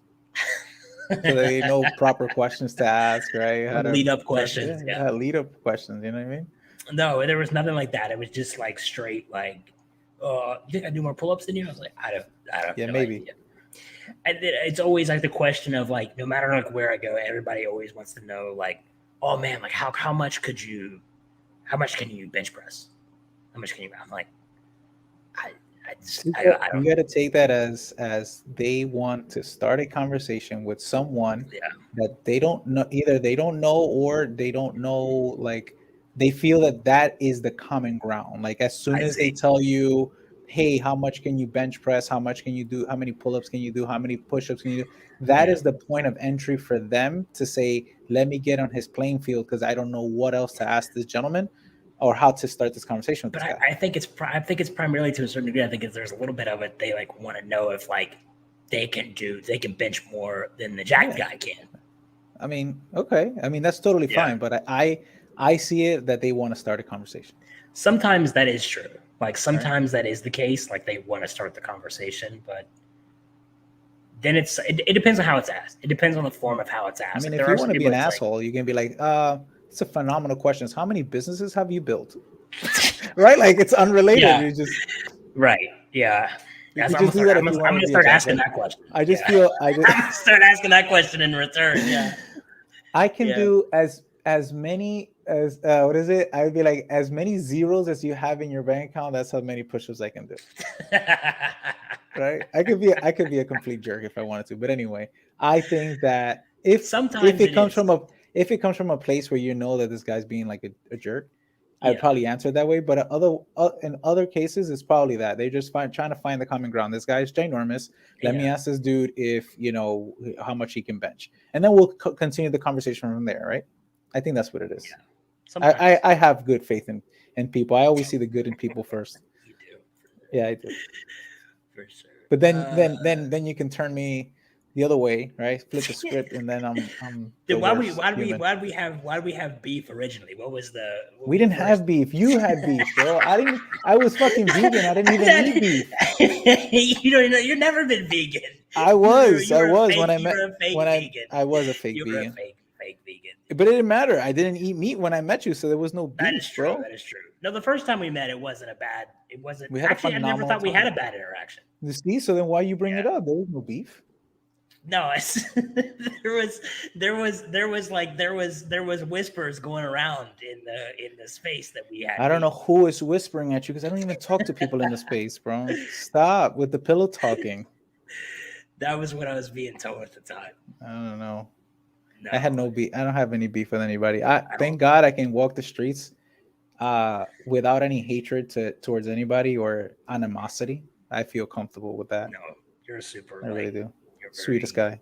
So they know proper questions to ask, right? How to lead up questions. Yeah, lead up questions. You know what I mean? No, there was nothing like that. It was just like straight, like, you think I do more pull-ups than you? I was like, I don't. Yeah, maybe. Idea. And it's always like the question of like, no matter like where I go, everybody always wants to know like, oh man, like how much can you bench press? How much can you? I'm like, you got to take that as they want to start a conversation with someone that they don't know, either they don't know or they don't know, like they feel that is the common ground. Like as soon as they tell you, hey, how much can you bench press, how much can you do, how many pull-ups can you do, how many push-ups can you do, that is the point of entry for them to say, let me get on his playing field because I don't know what else to ask this gentleman or how to start this conversation with this guy. I think it's primarily to a certain degree. I think there's a little bit of it. They like want to know if like they can bench more than the jacked guy can. I mean, okay. I mean, that's totally fine. But I see it that they want to start a conversation. Sometimes that is true. Like sometimes that is the case. Like they want to start the conversation, but then it depends on how it's asked. It depends on the form of how it's asked. I mean, if you want to be an asshole, you can be like, it's a phenomenal question. How many businesses have you built? Right? Like it's unrelated. Yeah. You just right. Yeah. I'm gonna start asking that question. I just feel I'm gonna start asking that question in return. Yeah. I can do as many as what is it? I would be like as many zeros as you have in your bank account. That's how many push-ups I can do. Right? I could be a complete jerk if I wanted to. But anyway, I think that if it comes from a place where you know that this guy's being like a jerk, I'd probably answer that way. But in other cases, it's probably that they're just trying to find the common ground. This guy's ginormous. Let me ask this dude if how much he can bench, and then we'll continue the conversation from there. Right? I think that's what it is. Yeah. I have good faith in people. I always see the good in people first. You do. Yeah, I do. For sure. But then you can turn me the other way, right? Flip the script, and then I'm. Dude, why did we have beef originally? What was the? We didn't have beef. You had beef, bro. I was fucking vegan. I didn't even eat beef. You've never been vegan. I was when I was a fake you vegan. Were a fake vegan. But it didn't matter. I didn't eat meat when I met you, so there was no beef. That is true. Bro. That is true. No, the first time we met, it wasn't. We had actually, I never thought we had a bad interaction. You see, so then why you bring it up? There was no beef. No, there was whispers going around in the space that we had. I don't know who is whispering at you because I don't even talk to people in the space, bro. Stop with the pillow talking. That was what I was being told at the time. I don't know. No. I had no beef. I don't have any beef with anybody. Thank God I can walk the streets without any hatred towards anybody or animosity. I feel comfortable with that. No, you're super. I really do. Sweetest guy.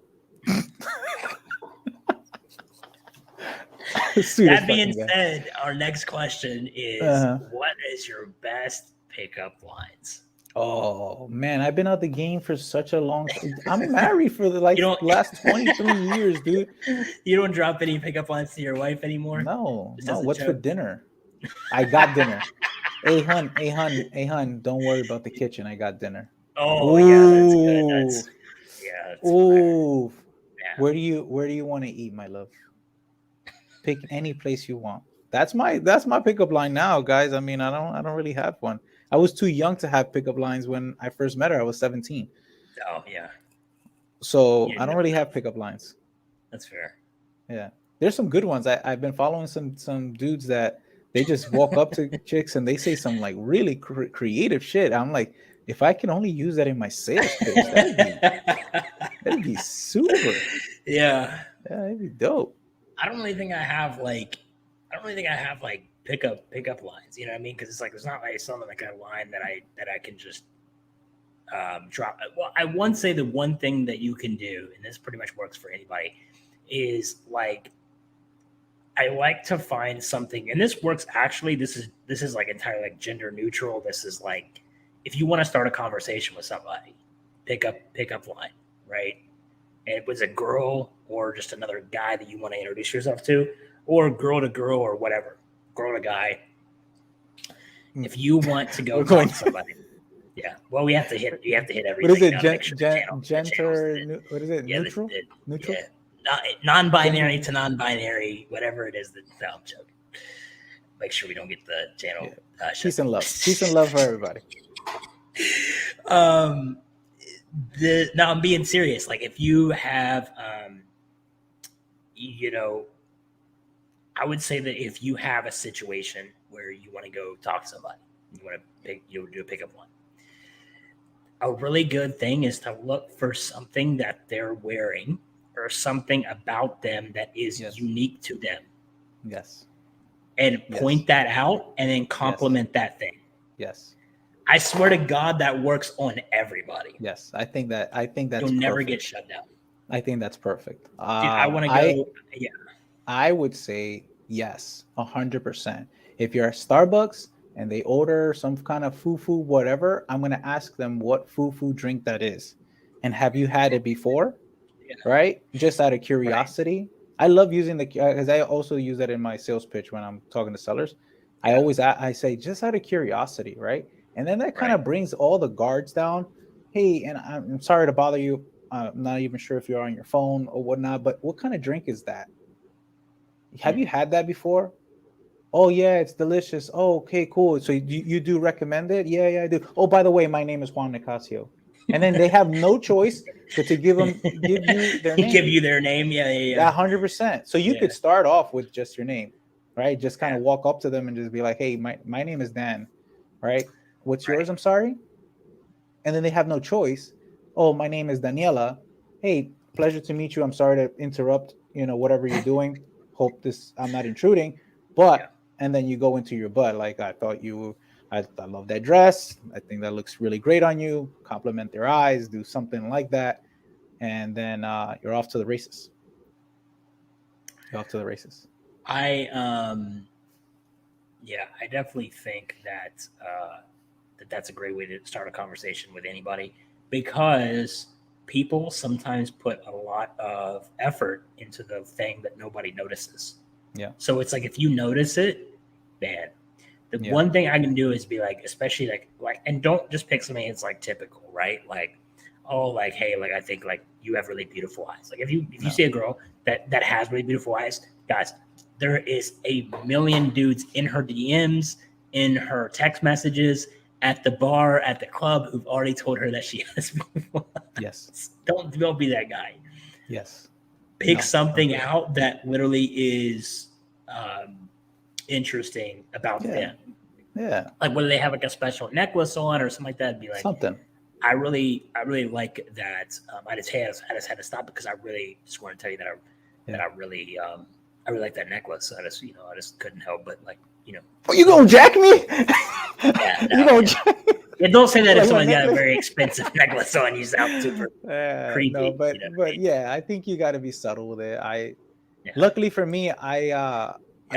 That being said, our next question is: what is your best pickup lines? Oh man, I've been out the game for such a long time. I'm married for the last 23 years, dude. You don't drop any pickup lines to your wife anymore? No. What's for dinner? I got dinner. Hey hun, don't worry about the kitchen. I got dinner. Oh, yeah, that's good. That's ooh. yeah, Where do you want to eat, my love? Pick any place you want. That's my pickup line now, guys. I mean, I don't really have one. I was too young to have pickup lines when I first met her. I was 17. Oh yeah, So you I didn't don't know really enough. have pickup lines. That's fair. Yeah. There's some good ones. I've been following some dudes that they just walk up to chicks and they say some like really creative shit. I'm like, if I can only use that in my sales pitch, that'd be super. Yeah. Yeah, it'd be dope. I don't really think I have like pickup lines. You know what I mean? Because it's like there's not like something like a line that I can just drop. Well, I once say the one thing that you can do, and this pretty much works for anybody, is like I like to find something, and this works actually. This is like entirely like gender neutral. This is like if you want to start a conversation with somebody, pickup line, right? And it was a girl or just another guy that you want to introduce yourself to, or girl to girl or whatever, girl to guy. If you want to go talk to somebody, yeah. Well, you have to hit everything. What is it? What is it? Yeah, Neutral? Neutral? Yeah. Non-binary to non-binary, whatever it is. No, I'm joking. Make sure we don't get the channel. Yeah. Peace and love. Peace and love for everybody. No, I'm being serious. Like if you have, you know, I would say that if you have a situation where you want to go talk to somebody, you want to do a pickup line. A really good thing is to look for something that they're wearing or something about them that is unique to them. Yes. And point that out and then compliment that thing. Yes. I swear to God, that works on everybody. Yes, I think that's you'll never get shut down. I think that's perfect. Dude, I want to go. Yeah, I would say yes, 100%. If you're at Starbucks and they order some kind of foo-foo whatever, I'm gonna ask them what foo-foo drink that is, and have you had it before? Yeah. Right? Just out of curiosity. Right. I love using because I also use that in my sales pitch when I'm talking to sellers. Yeah. I say just out of curiosity, right? And then that kind of brings all the guards down. Hey, and I'm sorry to bother you. I'm not even sure if you're on your phone or whatnot, but what kind of drink is that? Have you had that before? Oh, yeah, it's delicious. Oh, okay, cool. So you do recommend it? Yeah, I do. Oh, by the way, my name is Juan Nicasio. And then they have no choice but to give you their name. Give you their name? Yeah. 100%. So you could start off with just your name, right? Just kind of walk up to them and just be like, hey, my name is Dan, right? What's yours? I'm sorry. And then they have no choice. Oh, my name is Daniela. Hey, pleasure to meet you. I'm sorry to interrupt, whatever you're doing. Hope I'm not intruding. But, and then you go into your butt. Like, I love that dress. I think that looks really great on you. Compliment their eyes, do something like that. And then you're off to the races. I definitely think that that's a great way to start a conversation with anybody, because people sometimes put a lot of effort into the thing that nobody notices. Yeah. So it's like, if you notice it, man, the one thing I can do is be like, especially like, and don't just pick something that's like typical, right? Like, oh, like, hey, like, I think like you have really beautiful eyes. Like if you see a girl that has really beautiful eyes, guys, there is a million dudes in her DMs, in her text messages, at the bar, at the club, who've already told her that she has beautiful eyes. Yes. Don't be that guy. Yes. Pick something out that literally is interesting about them. Yeah. Like whether they have like a special necklace on or something like that. Be like something. I really like that. I just had to stop because I really just want to tell you that I really like that necklace. I just couldn't help but like, Oh, you gonna jack me? Don't say that if someone's got a very expensive necklace on. You sound super creepy. No, but yeah, I think you got to be subtle with it. Luckily for me, I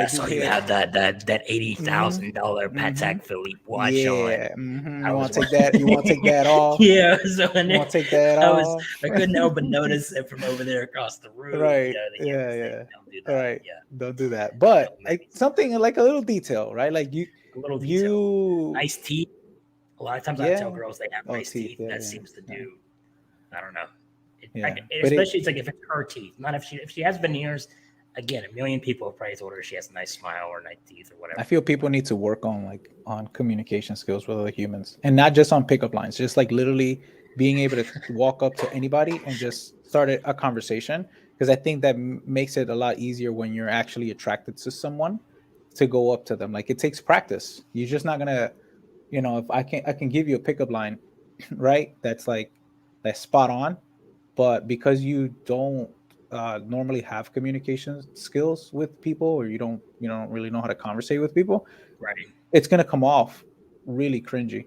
saw you have that $80,000 Patek Philippe watch on. Mm-hmm. You want to take that? You want to take that off? Yeah. So you want to take that off? I couldn't help but notice it from over there across the room. Right. Don't do that. Right. Yeah. Don't do that. But something like a little detail, right? Like nice teeth. A lot of times I tell girls they have nice teeth. That seems to do. I don't know. Yeah, especially it's like if it's her teeth, not if she has veneers. Again, a million people have probably told her she has a nice smile or nice teeth or whatever. I feel people need to work on communication skills with other humans, and not just on pickup lines. Just like literally being able to walk up to anybody and just start a conversation. Because I think that makes it a lot easier when you're actually attracted to someone to go up to them. Like it takes practice. You're just not gonna, if I can give you a pickup line, right? That's spot on, but because you don't normally have communication skills with people, or you don't really know how to conversate with people, Right. it's going to come off really cringy,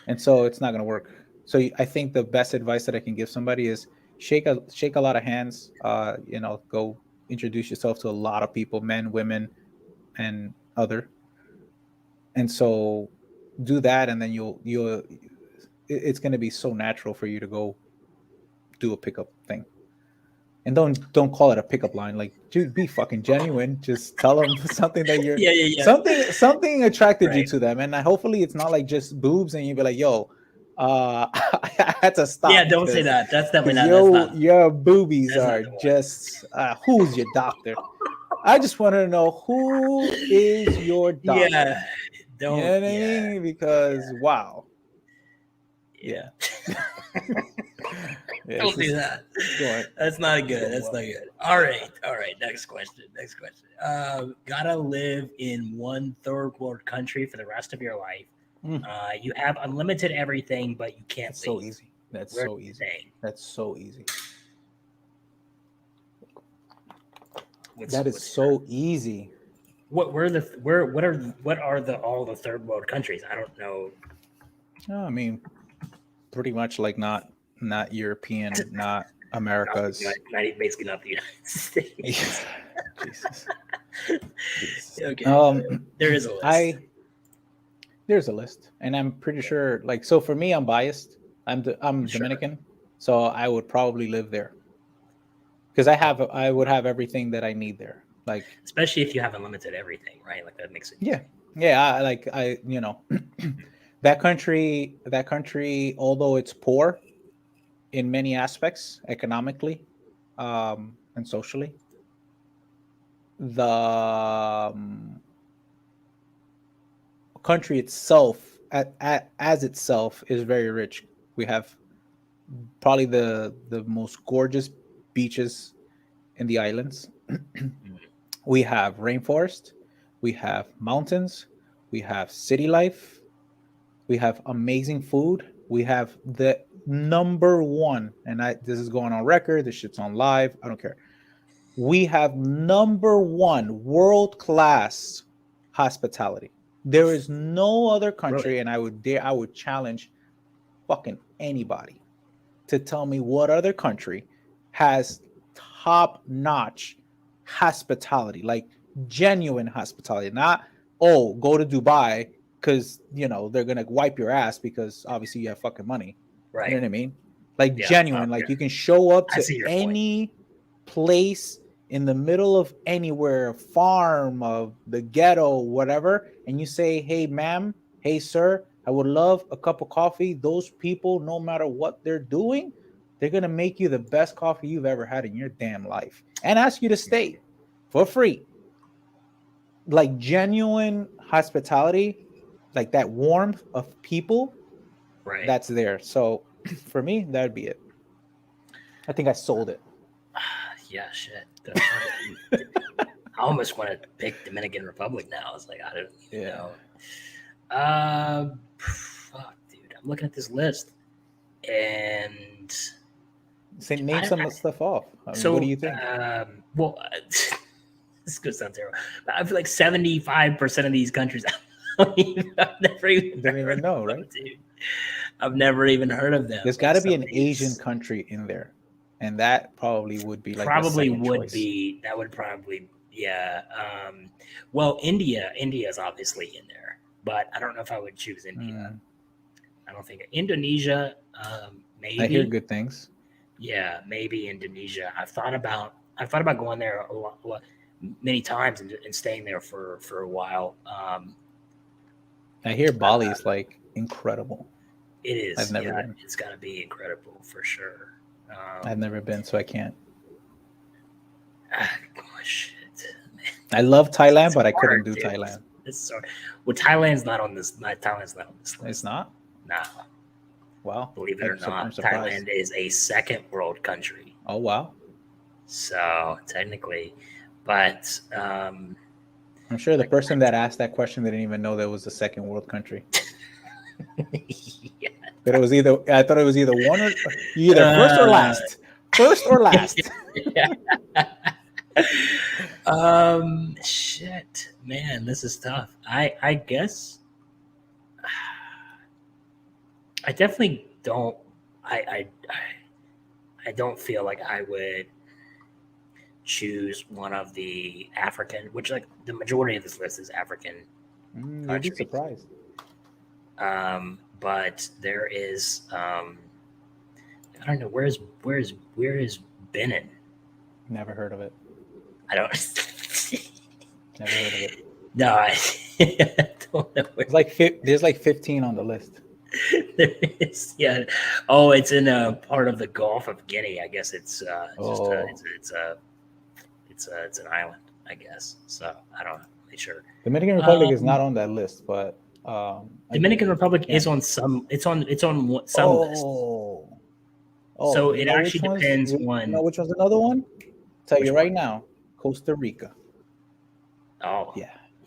and so it's not going to work. So I think the best advice that I can give somebody is shake a lot of hands. Go introduce yourself to a lot of people, men, women, and other. And so do that, and then it's going to be so natural for you to go do a pickup thing. And don't call it a pickup line. Like, dude, be fucking genuine. Just tell them something that you're Yeah. something attracted you Right. to them, and hopefully it's not like just boobs, and you be like, yo, I had to stop. Yeah, don't say that. That's definitely not. Your That's not. your boobies That's not are the one. just who's your doctor? I just want to know who is your doctor. Yeah. Don't. You know what I mean? Because wow. Yeah. Yeah, Don't do that. Go on. That's not good. Go That's on. not good. All right. Next question. Gotta live in one third world country for the rest of your life. You have unlimited everything, but you can't That's leave. so easy. That's Where so are you easy. staying? That's so easy. What's so easy. what are all the third world countries? I don't know. I mean, pretty much like not European, not Americas. Basically not the United States. Jesus. Okay. There is a list. There's a list, and I'm pretty sure. Like, so for me, I'm biased. I'm Sure. Dominican, so I would probably live there because I would have everything that I need there. Like, especially if you have unlimited everything, right? Like that makes it. Yeah. That country, although it's poor in many aspects, economically, and socially, the country itself, as itself, is very rich. We have probably the most gorgeous beaches in the islands. We have rainforest, we have mountains, we have city life, we have amazing food, we have the number one, and this is going on record, this shit's on live, I don't care. We have number one world-class hospitality. There is no other country, and I would challenge fucking anybody to tell me what other country has top-notch hospitality, like genuine hospitality. Not, go to Dubai because they're gonna wipe your ass because obviously you have fucking money. Right. You know what I mean? Like genuine, like you can show up to any place in the middle of anywhere, farm, of the ghetto, whatever, and you say, hey ma'am, hey sir, I would love a cup of coffee. Those people, no matter what they're doing, they're gonna make you the best coffee you've ever had in your damn life and ask you to stay for free. Like genuine hospitality, like that warmth of people, right? That's there. So for me, that would be it. I think I sold it. Yeah, shit. I almost want to pick Dominican Republic now. I was like, I don't even know. Fuck, dude. I'm looking at this list, and name some stuff off. What do you think? This could sound terrible, but I feel like 75% of these countries I've never even know, right? Dude. I've never even heard of them. There's got to be an Asian country in there, and that probably would be like that would probably well, India is obviously in there, but I don't know if I would choose India. I don't think Indonesia. Maybe I hear good things. Yeah, maybe Indonesia. I've thought about going there a lot, many times and staying there for a while. I hear Bali is like incredible. It is. I've never been. It's got to be incredible for sure. I've never been, so I can't. Oh, shit. I love Thailand, It's but I hard, couldn't do dude. Thailand. It's so. Well, Thailand's not on this. Thailand's not on this It's list. not. Nah, Wow. believe it or I'm not, surprised. Thailand is a second world country. Oh wow. So technically, but I'm sure the person that asked that question didn't even know that was the second world country. yeah. But it was either I thought it was either one or either first or last. First or last. Shit, man, this is tough. I guess I definitely don't. I don't feel like I would choose one of the African, which like the majority of this list is African. You'd be Countries. surprised. But there is I don't know where is Benin? Never heard of it. I don't. Never heard of it. No, I don't know where. It's like there's like 15 on the list. There is, yeah. Oh, it's in a part of the Gulf of Guinea. I guess it's it's an island. I guess. So I don't know. Really sure. Dominican Republic is not on that list, but Dominican Republic is on some. It's on some list. Oh, So you it know actually which depends one's, on. You know which one's another one? Tell Which you right one? now, Costa Rica. Oh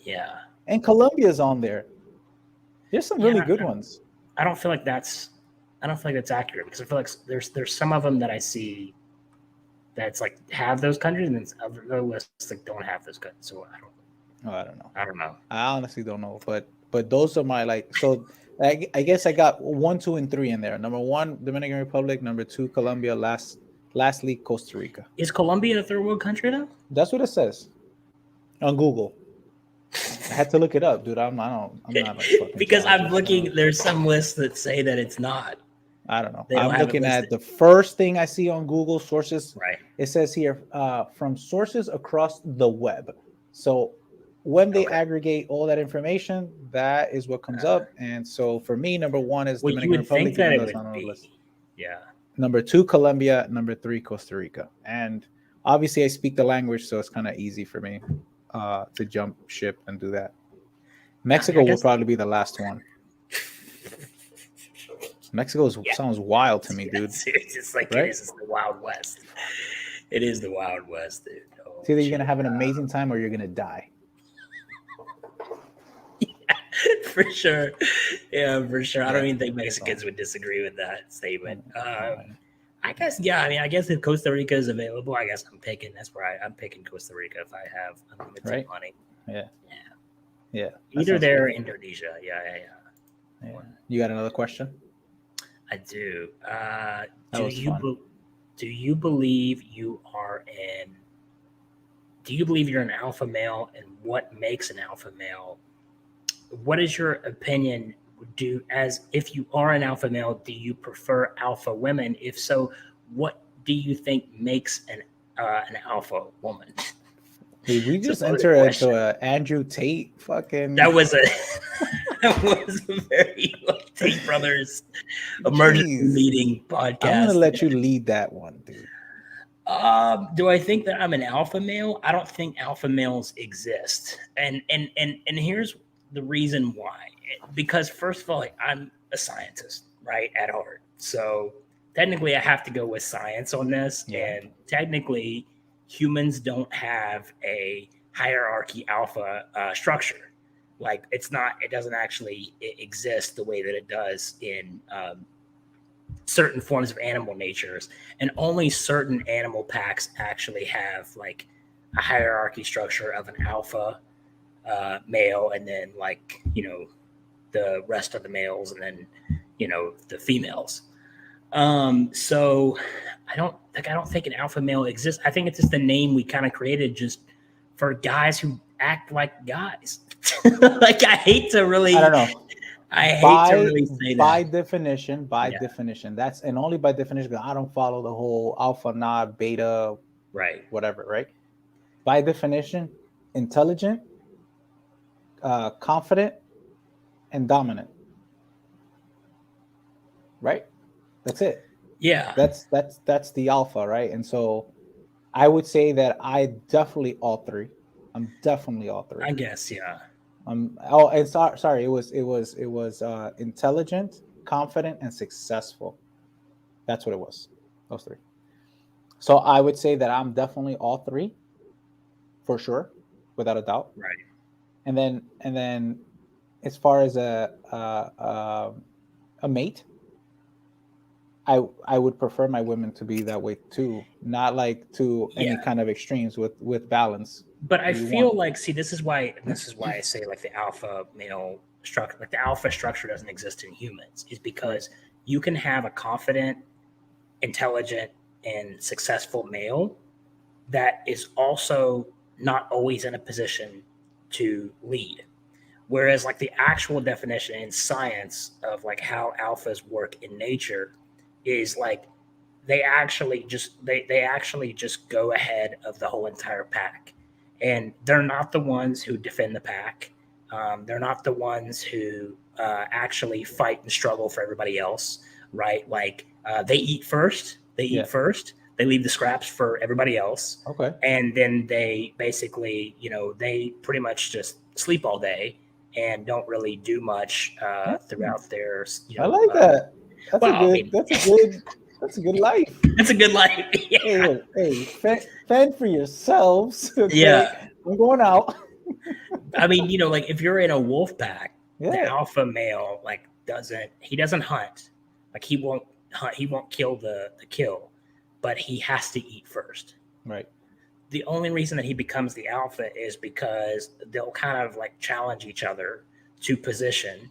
Yeah, and Colombia's on there. There's some really good ones. I don't feel like that's accurate because I feel like there's some of them that I see that's like have those countries and then other lists that don't have those countries. So I don't know. I honestly don't know, but those are my like. So I guess I got 1, 2, and 3 in there. Number 1, Dominican Republic. Number 2, Colombia. Lastly, Costa Rica. Is Colombia a third world country though? That's what it says on Google. I had to look it up, dude. I'm not like because I'm looking. There's some lists that say that it's not. I don't know. They don't I'm have it looking at listed. the first thing I see on Google sources. Right. It says here from sources across the web. So when they aggregate all that information, that is what comes up. And so for me, number 1 is Well, you Dominican would Republic. think that even it though it's not would on the be. list. Yeah. Number 2, Colombia. Number 3, Costa Rica. And obviously, I speak the language, so it's kind of easy for me to jump ship and do that. Mexico will probably be the last one. Mexico sounds wild to me, dude. It's like right? It's the Wild West. It is the Wild West, dude. Oh, it's either you're gonna have an amazing time or you're gonna die. For sure. Yeah, for sure. I don't even think Mexicans would disagree with that statement. I guess, yeah. I mean, I guess if Costa Rica is available, I guess I'm picking. That's where I'm picking Costa Rica if I have unlimited money. Yeah. Either there or Indonesia. Yeah. You got another question? I do. Do you believe you are an? Do you believe you're an alpha male, and what makes an alpha male? What is your opinion? If you are an alpha male, do you prefer alpha women? If so, what do you think makes an alpha woman? Did we just enter into a Andrew Tate fucking? That was a very Tate Brothers emergency meeting podcast. I'm gonna let you lead that one, dude. Do I think that I'm an alpha male? I don't think alpha males exist, and here's the reason why. Because first of all, I'm a scientist, right, at heart. So technically, I have to go with science on this, and technically, humans don't have a hierarchy alpha structure. Like it doesn't actually exist the way that it does in certain forms of animal natures, and only certain animal packs actually have like a hierarchy structure of an alpha male, and then like the rest of the males, and then the females. So I don't think an alpha male exists. I think it's just the name we kind of created just for guys who act like guys. Like I hate to really. I don't know. I hate to really say that. By definition, that's and only by definition. Because I don't follow the whole alpha, not beta, right? Whatever, right? By definition, intelligent, confident, and dominant. Right? That's it. Yeah, That's the alpha, right? And so I would say that I definitely all three. I'm definitely all three. I guess. Yeah. Oh, and sorry, it was intelligent, confident, and successful. That's what it was. Those three. So I would say that I'm definitely all three for sure, without a doubt. Right. And then as far as a mate, I would prefer my women to be that way too, not like to any Yeah. kind of extremes with balance. But I We want feel like, see, this is why I say like the alpha male structure, like the alpha structure doesn't exist in humans, is because you can have a confident, intelligent, and successful male that is also not always in a position to lead. Whereas like the actual definition in science of like how alphas work in nature is like they actually just go ahead of the whole entire pack, and they're not the ones who defend the pack. They're not the ones who actually fight and struggle for everybody else, right? Like they eat first. They Yeah. eat first. They leave the scraps for everybody else, Okay. and then they basically, they pretty much just sleep all day and don't really do much throughout their, I like that. That's well, a I good. mean, That's a good life. it's a good life. Yeah. Hey, look, hey, fend for yourselves. Okay, Yeah. I'm going out. I mean, like if you're in a wolf pack, the Yeah. alpha male like doesn't hunt. Like he won't hunt, he won't kill the kill, but he has to eat first. Right. The only reason that he becomes the alpha is because they'll kind of like challenge each other to position,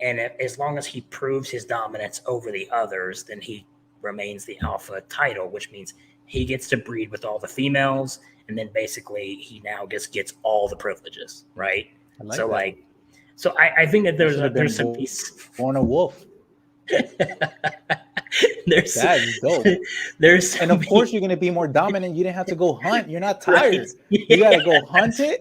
and as long as he proves his dominance over the others, then he remains the alpha title, which means he gets to breed with all the females, and then basically he now gets all the privileges, right? I like So that. like, so I think that I should have been there's some piece. born a wolf. there's That's dope. there's And of course, you're gonna be more dominant. You didn't have to go hunt. You're not right. tired. You gotta go hunt it.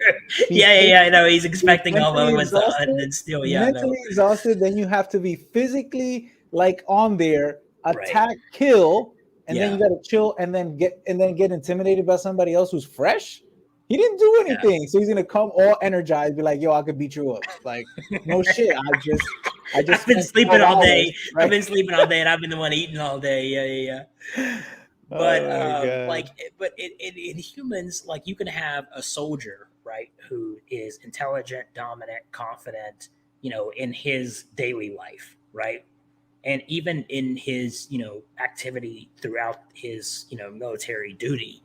be Yeah. I know he's be expecting all the mentally other ones to hunt, exhausted. and then still, yeah, no, Mentally exhausted. Then you have to be physically like on there, right, attack, kill, and then yeah, you gotta chill and then get intimidated by somebody else who's fresh. He didn't do yeah. anything, so he's gonna come all energized, be like, "Yo, I could beat you up." Like, no shit. I just I've been spent sleeping 5 all hours, day. right? I've been sleeping all day, and I've been the one eating all day. Yeah. But Oh my god. in humans, like you can have a soldier, right, who is intelligent, dominant, confident, in his daily life, right, and even in his, activity throughout his, military duty.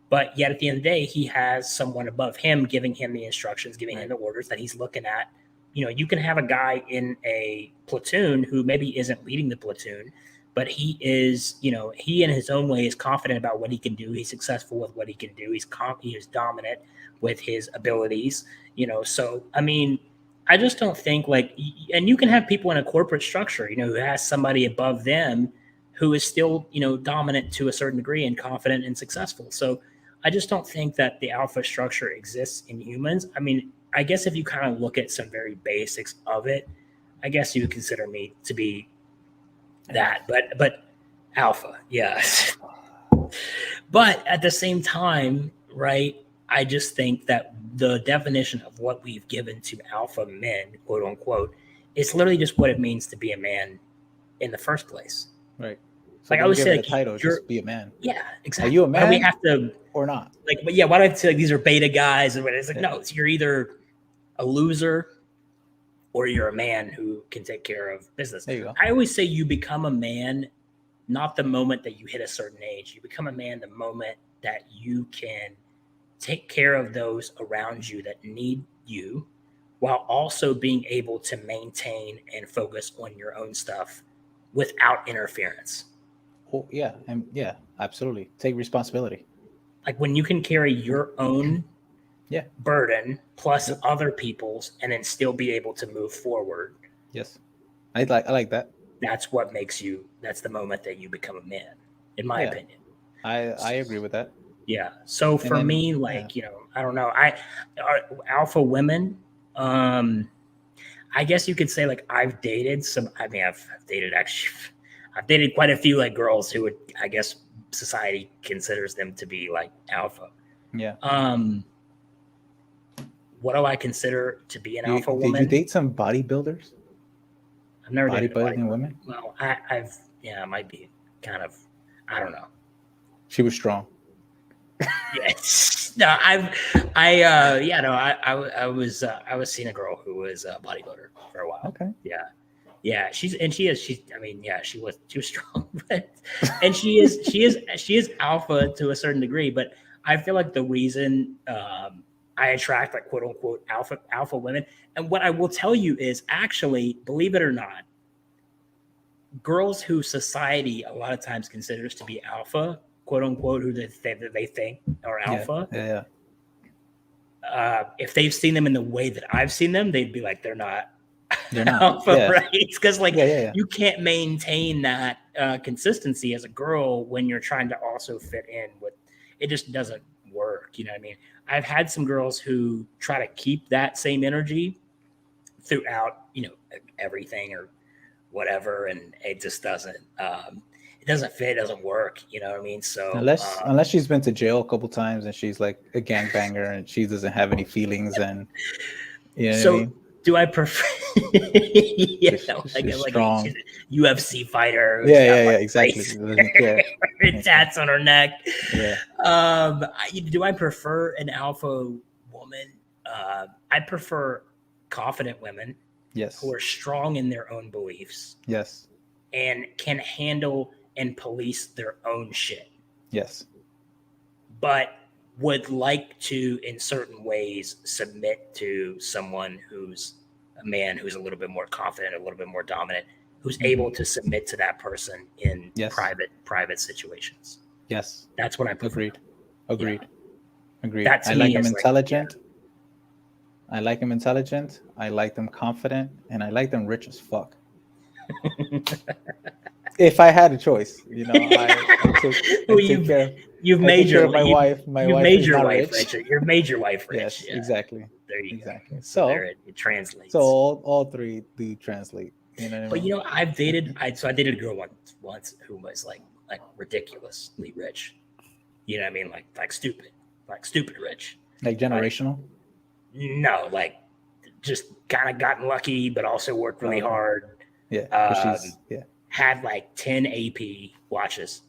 But yet at the end of the day, he has someone above him giving him the instructions, giving him Right. the orders that he's looking at. You can have a guy in a platoon who maybe isn't leading the platoon, but he is, he in his own way is confident about what he can do. He's successful with what he can do. He is dominant with his abilities. So I mean, I just don't think like, and you can have people in a corporate structure, who has somebody above them who is still, dominant to a certain degree and confident and successful. So I just don't think that the alpha structure exists in humans. I mean, I guess if you kind of look at some very basics of it, I guess you would consider me to be that, but alpha, yeah. But at the same time, right? I just think that the definition of what we've given to alpha men, quote unquote, is literally just what it means to be a man in the first place. Right. So Like I don't would give say, it like a title. you're, Just be a man. yeah, Are exactly. you a Why do we man have to or not? like? But yeah, why do I say like these are beta guys and what? It's like Yeah. no, it's, you're either a loser or you're a man who can take care of business. There you go. I always say you become a man not the moment that you hit a certain age. You become a man the moment that you can take care of those around you that need you while also being able to maintain and focus on your own stuff without interference. Oh, yeah, and yeah, absolutely. Take responsibility. Like when you can carry your own Yeah. burden plus Yep. other people's and then still be able to move forward, Yes. I like that. that's what makes you, that's the moment that you become a man, in my Yeah. opinion. I agree with that. Yeah. So for then, me, like, I don't know. Alpha women, I guess you could say like I've dated some, I mean, I've dated actually, I've dated quite a few like girls who would, I guess, society considers them to be like alpha. Yeah. What do I consider to be an alpha woman? Did you date some bodybuilders? I've never dated a Bodybuilding women. Well, I've it might be kind of, I don't know. She was strong. Yes. No, I was seeing a girl who was a bodybuilder for a while. Okay. Yeah. She was strong, and she is alpha to a certain degree, but I feel like the reason I attract like quote unquote alpha women, and what I will tell you is actually, believe it or not, girls who society a lot of times considers to be alpha, quote unquote, who they think are alpha. Yeah. If they've seen them in the way that I've seen them, they'd be like, they're not alpha, yeah. Right? Because yeah. you can't maintain that consistency as a girl when you're trying to also fit in with. It just doesn't work. You know what I mean? I've had some girls who try to keep that same energy throughout, everything or whatever, and it just doesn't. It doesn't fit. It doesn't work. You know what I mean? So unless she's been to jail a couple times and she's like a gangbanger and she doesn't have any feelings, and what I mean? Do I prefer like a UFC fighter? Yeah, exactly. Tats on her neck. Yeah. Do I prefer an alpha woman? I prefer confident women. Yes. Who are strong in their own beliefs. Yes. And can handle and police their own shit. Yes. But would like to, in certain ways, submit to someone who's a man who's a little bit more confident, a little bit more dominant, who's able to submit to that person in private situations. Yes. That's what I prefer. Agreed. That I like them intelligent. I like them intelligent. I like them confident, and I like them rich as fuck. If I had a choice, You've made your wife. You've made your wife rich. You've made your wife rich. Yes, yeah. Exactly. There you go. So there it translates. So all three do translate. You know what I mean? But I dated a girl once who was like ridiculously rich. You know what I mean? Like stupid rich. Like generational. No, like just kind of gotten lucky, but also worked really hard. Yeah. Had like 10 AP watches.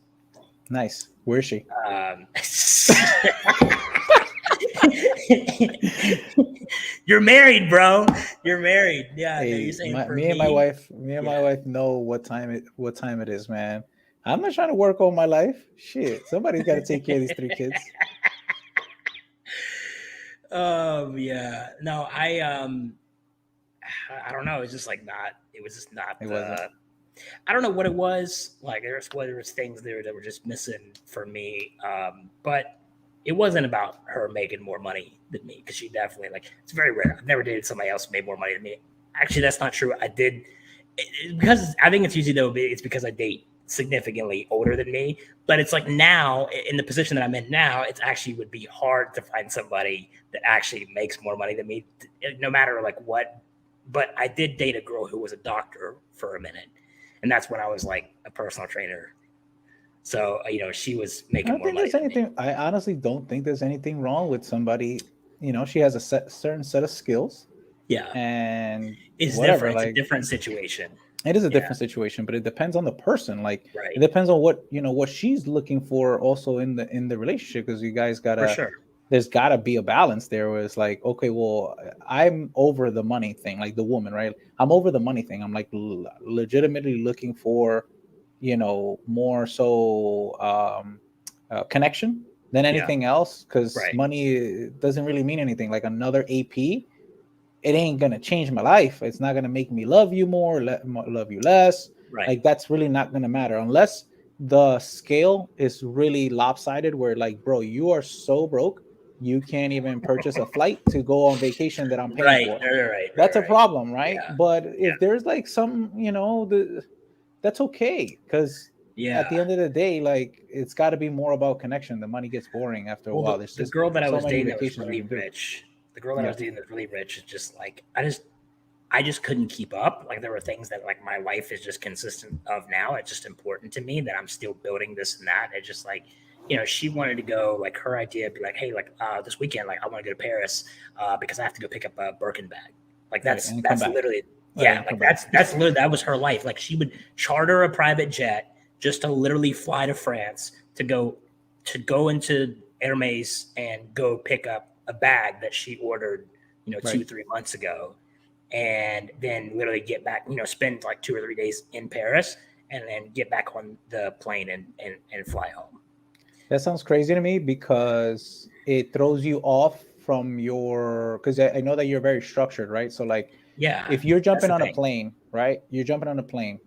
Nice. Where is she? You're married, bro. You're married. Yeah. Hey, me and my wife know what time it is, man. I'm not trying to work all my life. Shit. Somebody's got to take care of these 3 kids. Yeah. No, I don't know. It was just like not. It was just not. I don't know what it was. Like there was things there that were just missing for me. But it wasn't about her making more money than me, because she definitely it's very rare. I've never dated somebody else who made more money than me. Actually, that's not true. I did because I think it's usually it's because I date significantly older than me. But it's like now in the position that I'm in now, it actually would be hard to find somebody that actually makes more money than me, no matter what. But I did date a girl who was a doctor for a minute, and that's when I was like a personal trainer. So she was making more money than me. I honestly don't think there's anything wrong with somebody. She has a certain set of skills. Yeah, and it's different. It's a different situation. It is a different situation, but it depends on the person. It depends on what she's looking for, also in the relationship. Because you guys gotta, for sure. There's gotta be a balance there. Where it's like, okay, well, I'm over the money thing, like the woman, right? I'm over the money thing. I'm like legitimately looking for, more so connection than anything else. Because money doesn't really mean anything. Like another AP, it ain't gonna change my life. It's not gonna make me love you more, love you less. Right. Like that's really not gonna matter unless the scale is really lopsided. Where like, bro, you are so broke, you can't even purchase a flight to go on vacation that I'm paying for. Right. That's a problem, right? Yeah. But if there's like some, that's okay, because at the end of the day, like it's got to be more about connection. The money gets boring after a while. The girl that I was dating that was really rich. The girl that I was dating that's really rich is just like I I just couldn't keep up. Like there were things that like my life is just consistent of now. It's just important to me that I'm still building this and that. It's just like, she wanted to go, like her idea would be like, hey, like this weekend, like I want to go to Paris because I have to go pick up a Birkin bag. Like that's literally, like that's literally, that was her life. Like she would charter a private jet just to literally fly to France to go into Hermes and go pick up a bag that she ordered, 2-3 months ago. And then literally get back, spend like 2 or 3 days in Paris and then get back on the plane and fly home. That sounds crazy to me because it throws you off from because I know that you're very structured, right? So like, if you're jumping on a plane, right? You're jumping on a plane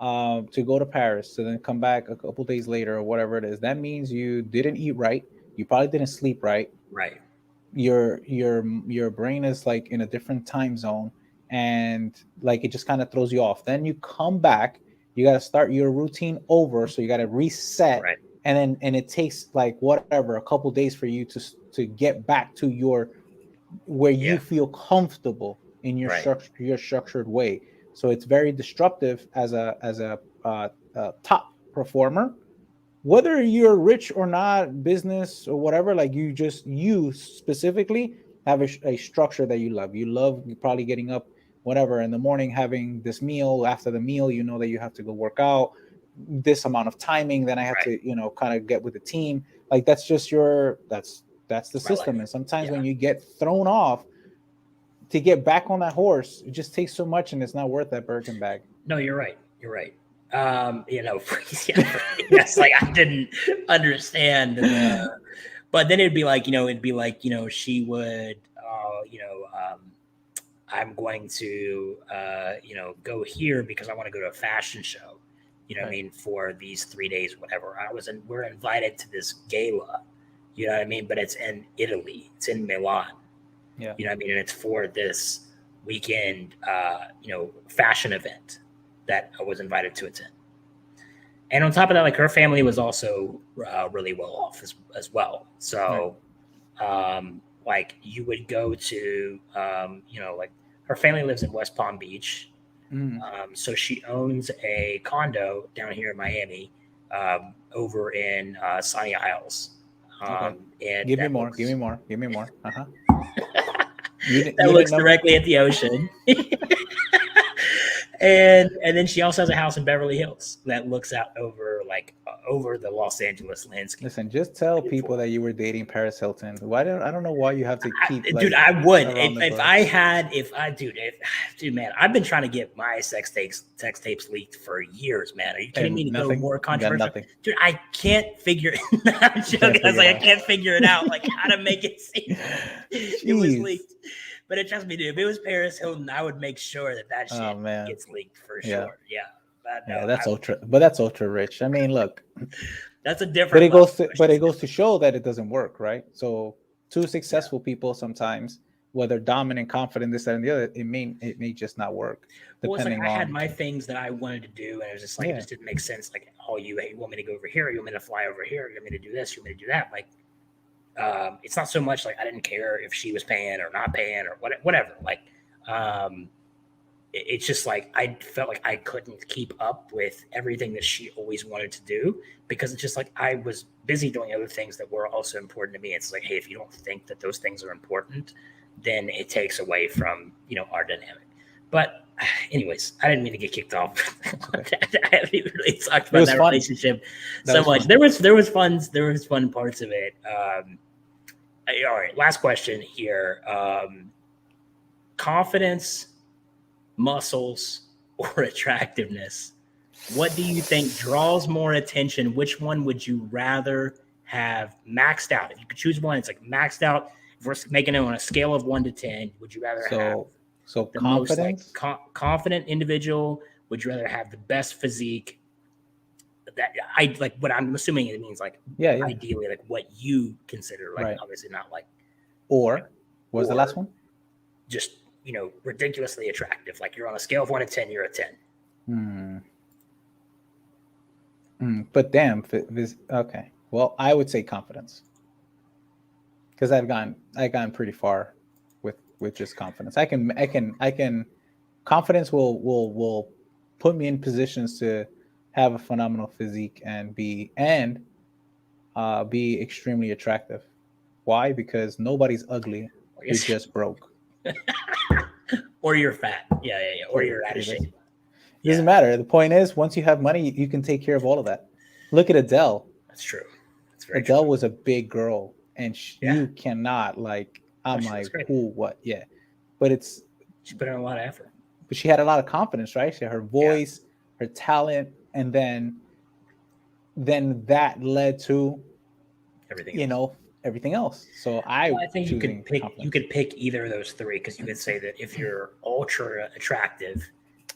to go to Paris, to then come back a couple days later or whatever it is. That means you didn't eat right. You probably didn't sleep right. Right. Your brain is like in a different time zone, and like it just kind of throws you off. Then you come back, you got to start your routine over, so you got to reset, right. and it takes like whatever a couple days for you to get back to where you feel comfortable in your structured way. So it's very disruptive as a top performer, whether you're rich or not, business or whatever. Like you specifically have a structure that you love. You love probably getting up whatever in the morning, having this meal. After the meal, you know that you have to go work out this amount of timing. Then I have to kind of get with the team. Like that's just that's the system. life. And sometimes when you get thrown off, to get back on that horse, it just takes so much, and it's not worth that Birkin bag. No, you're right. Yes, like I didn't understand, but then it'd be like, she would, I'm going to, go here because I want to go to a fashion show, what I mean, for these 3 days, whatever. We're invited to this gala, you know what I mean? But it's in Italy, it's in Milan. Yeah. You know what I mean? And it's for this weekend, fashion event that I was invited to attend. And on top of that, like her family was also really well off as well. So, like you would go to, like her family lives in West Palm Beach. So she owns a condo down here in Miami, over in Sunny Isles. And give me more. Uh-huh. That looks directly at the ocean. and then she also has a house in Beverly Hills that looks out over the Los Angeles landscape. Listen, just tell people that you were dating Paris Hilton. I don't know why you have to keep. Dude, I would dude, man, I've been trying to get my sex tapes leaked for years, man. Are you kidding me? To go more controversial, dude. I can't figure it out. I'm joking. I was like, I can't figure it out, like how to make it seem it was leaked. But trust me, dude, if it was Paris Hilton, I would make sure that shit gets leaked for sure. Yeah. That's ultra rich. I mean, look, that's a different. But it goes to show that it doesn't work, right? So, two successful people sometimes, whether dominant, confident, this, that, and the other, it may just not work. Well, it's like I had my things that I wanted to do, and it was just like it just didn't make sense. Like, you want me to go over here? You want me to fly over here? You want me to do this? You want me to do that? Like, it's not so much like I didn't care if she was paying or not paying or whatever. Like, it's just like I felt like I couldn't keep up with everything that she always wanted to do because it's just like I was busy doing other things that were also important to me. It's like, hey, if you don't think that those things are important, then it takes away from our dynamic. But anyways, I didn't mean to get kicked off. I haven't even really talked about that relationship so much. There was fun parts of it. All right, last question here. Confidence, muscles, or attractiveness? What do you think draws more attention? Which one would you rather have maxed out? If you could choose one, it's like maxed out. If we're making it on a scale of 1 to 10, would you rather have the confidence? most confident individual? Would you rather have the best physique? That I like. What I'm assuming it means like ideally like what you consider like obviously not like. Or what was the last one? Just ridiculously attractive. Like you're on a scale of 1 to 10, you're a 10. But damn, okay. Well, I would say confidence because I've gone pretty far with just confidence. I can confidence will put me in positions to have a phenomenal physique and be extremely attractive. Why? Because nobody's ugly. You're just broke. Or you're fat. Yeah. Or you're out of shape. It doesn't matter. The point is, once you have money, you can take care of all of that. Look at Adele. That's true. That's very Adele true. was a big girl, and you cannot like. I'm like, who, what? Yeah, but she put in a lot of effort. But she had a lot of confidence, right? She had her voice, her talent, and then that led to everything else. So I think you could pick either of those three, because you could say that if you're ultra attractive,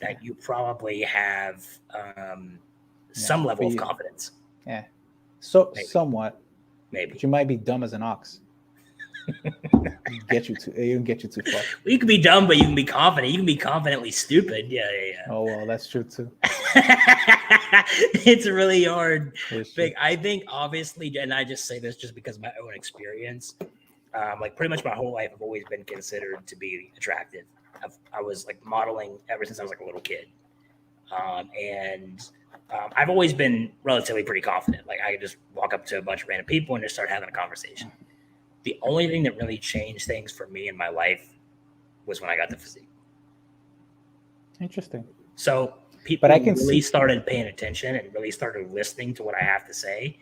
that you probably have some level of confidence. Yeah. So maybe. Somewhat. Maybe. But you might be dumb as an ox. It can get you too far. Well, you can be dumb, but you can be confident. You can be confidently stupid. Yeah. Oh well, that's true too. It's really hard. I think, obviously, and I just say this just because of my own experience. Like pretty much my whole life, I've always been considered to be attractive. I was like modeling ever since I was like a little kid, and I've always been relatively pretty confident. Like I could just walk up to a bunch of random people and just start having a conversation. The only thing that really changed things for me in my life was when I got the physique. Interesting. So people really started paying attention and really started listening to what I have to say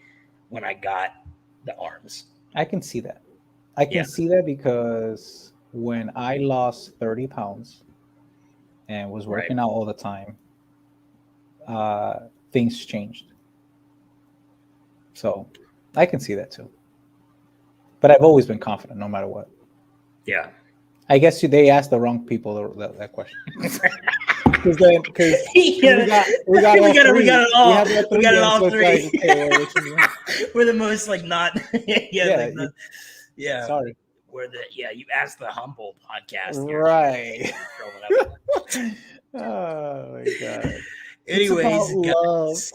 when I got the arms. I can see that. I can see that because when I lost 30 pounds and was working out all the time, things changed. So I can see that too. But I've always been confident, no matter what. Yeah. I guess they asked the wrong people that question. Because we got it all three. We're the most like not. Sorry. You asked the humble podcast. Right. Oh my god. Anyways, guys,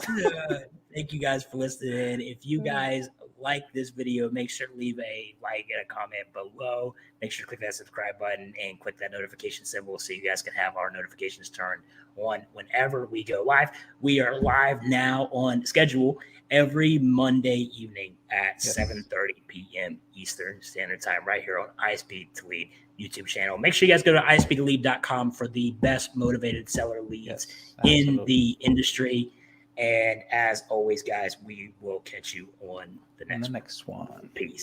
thank you guys for listening. If you guys like this video, make sure to leave a like and a comment below. Make sure to click that subscribe button and click that notification symbol so you guys can have our notifications turned on whenever we go live. We are live now on schedule every Monday evening at 7:30 p.m. Eastern Standard Time right here on iSpeedToLead YouTube channel. Make sure you guys go to iSpeedToLead.com for the best motivated seller leads in the industry. And as always, guys, we will catch you on the next one. Peace.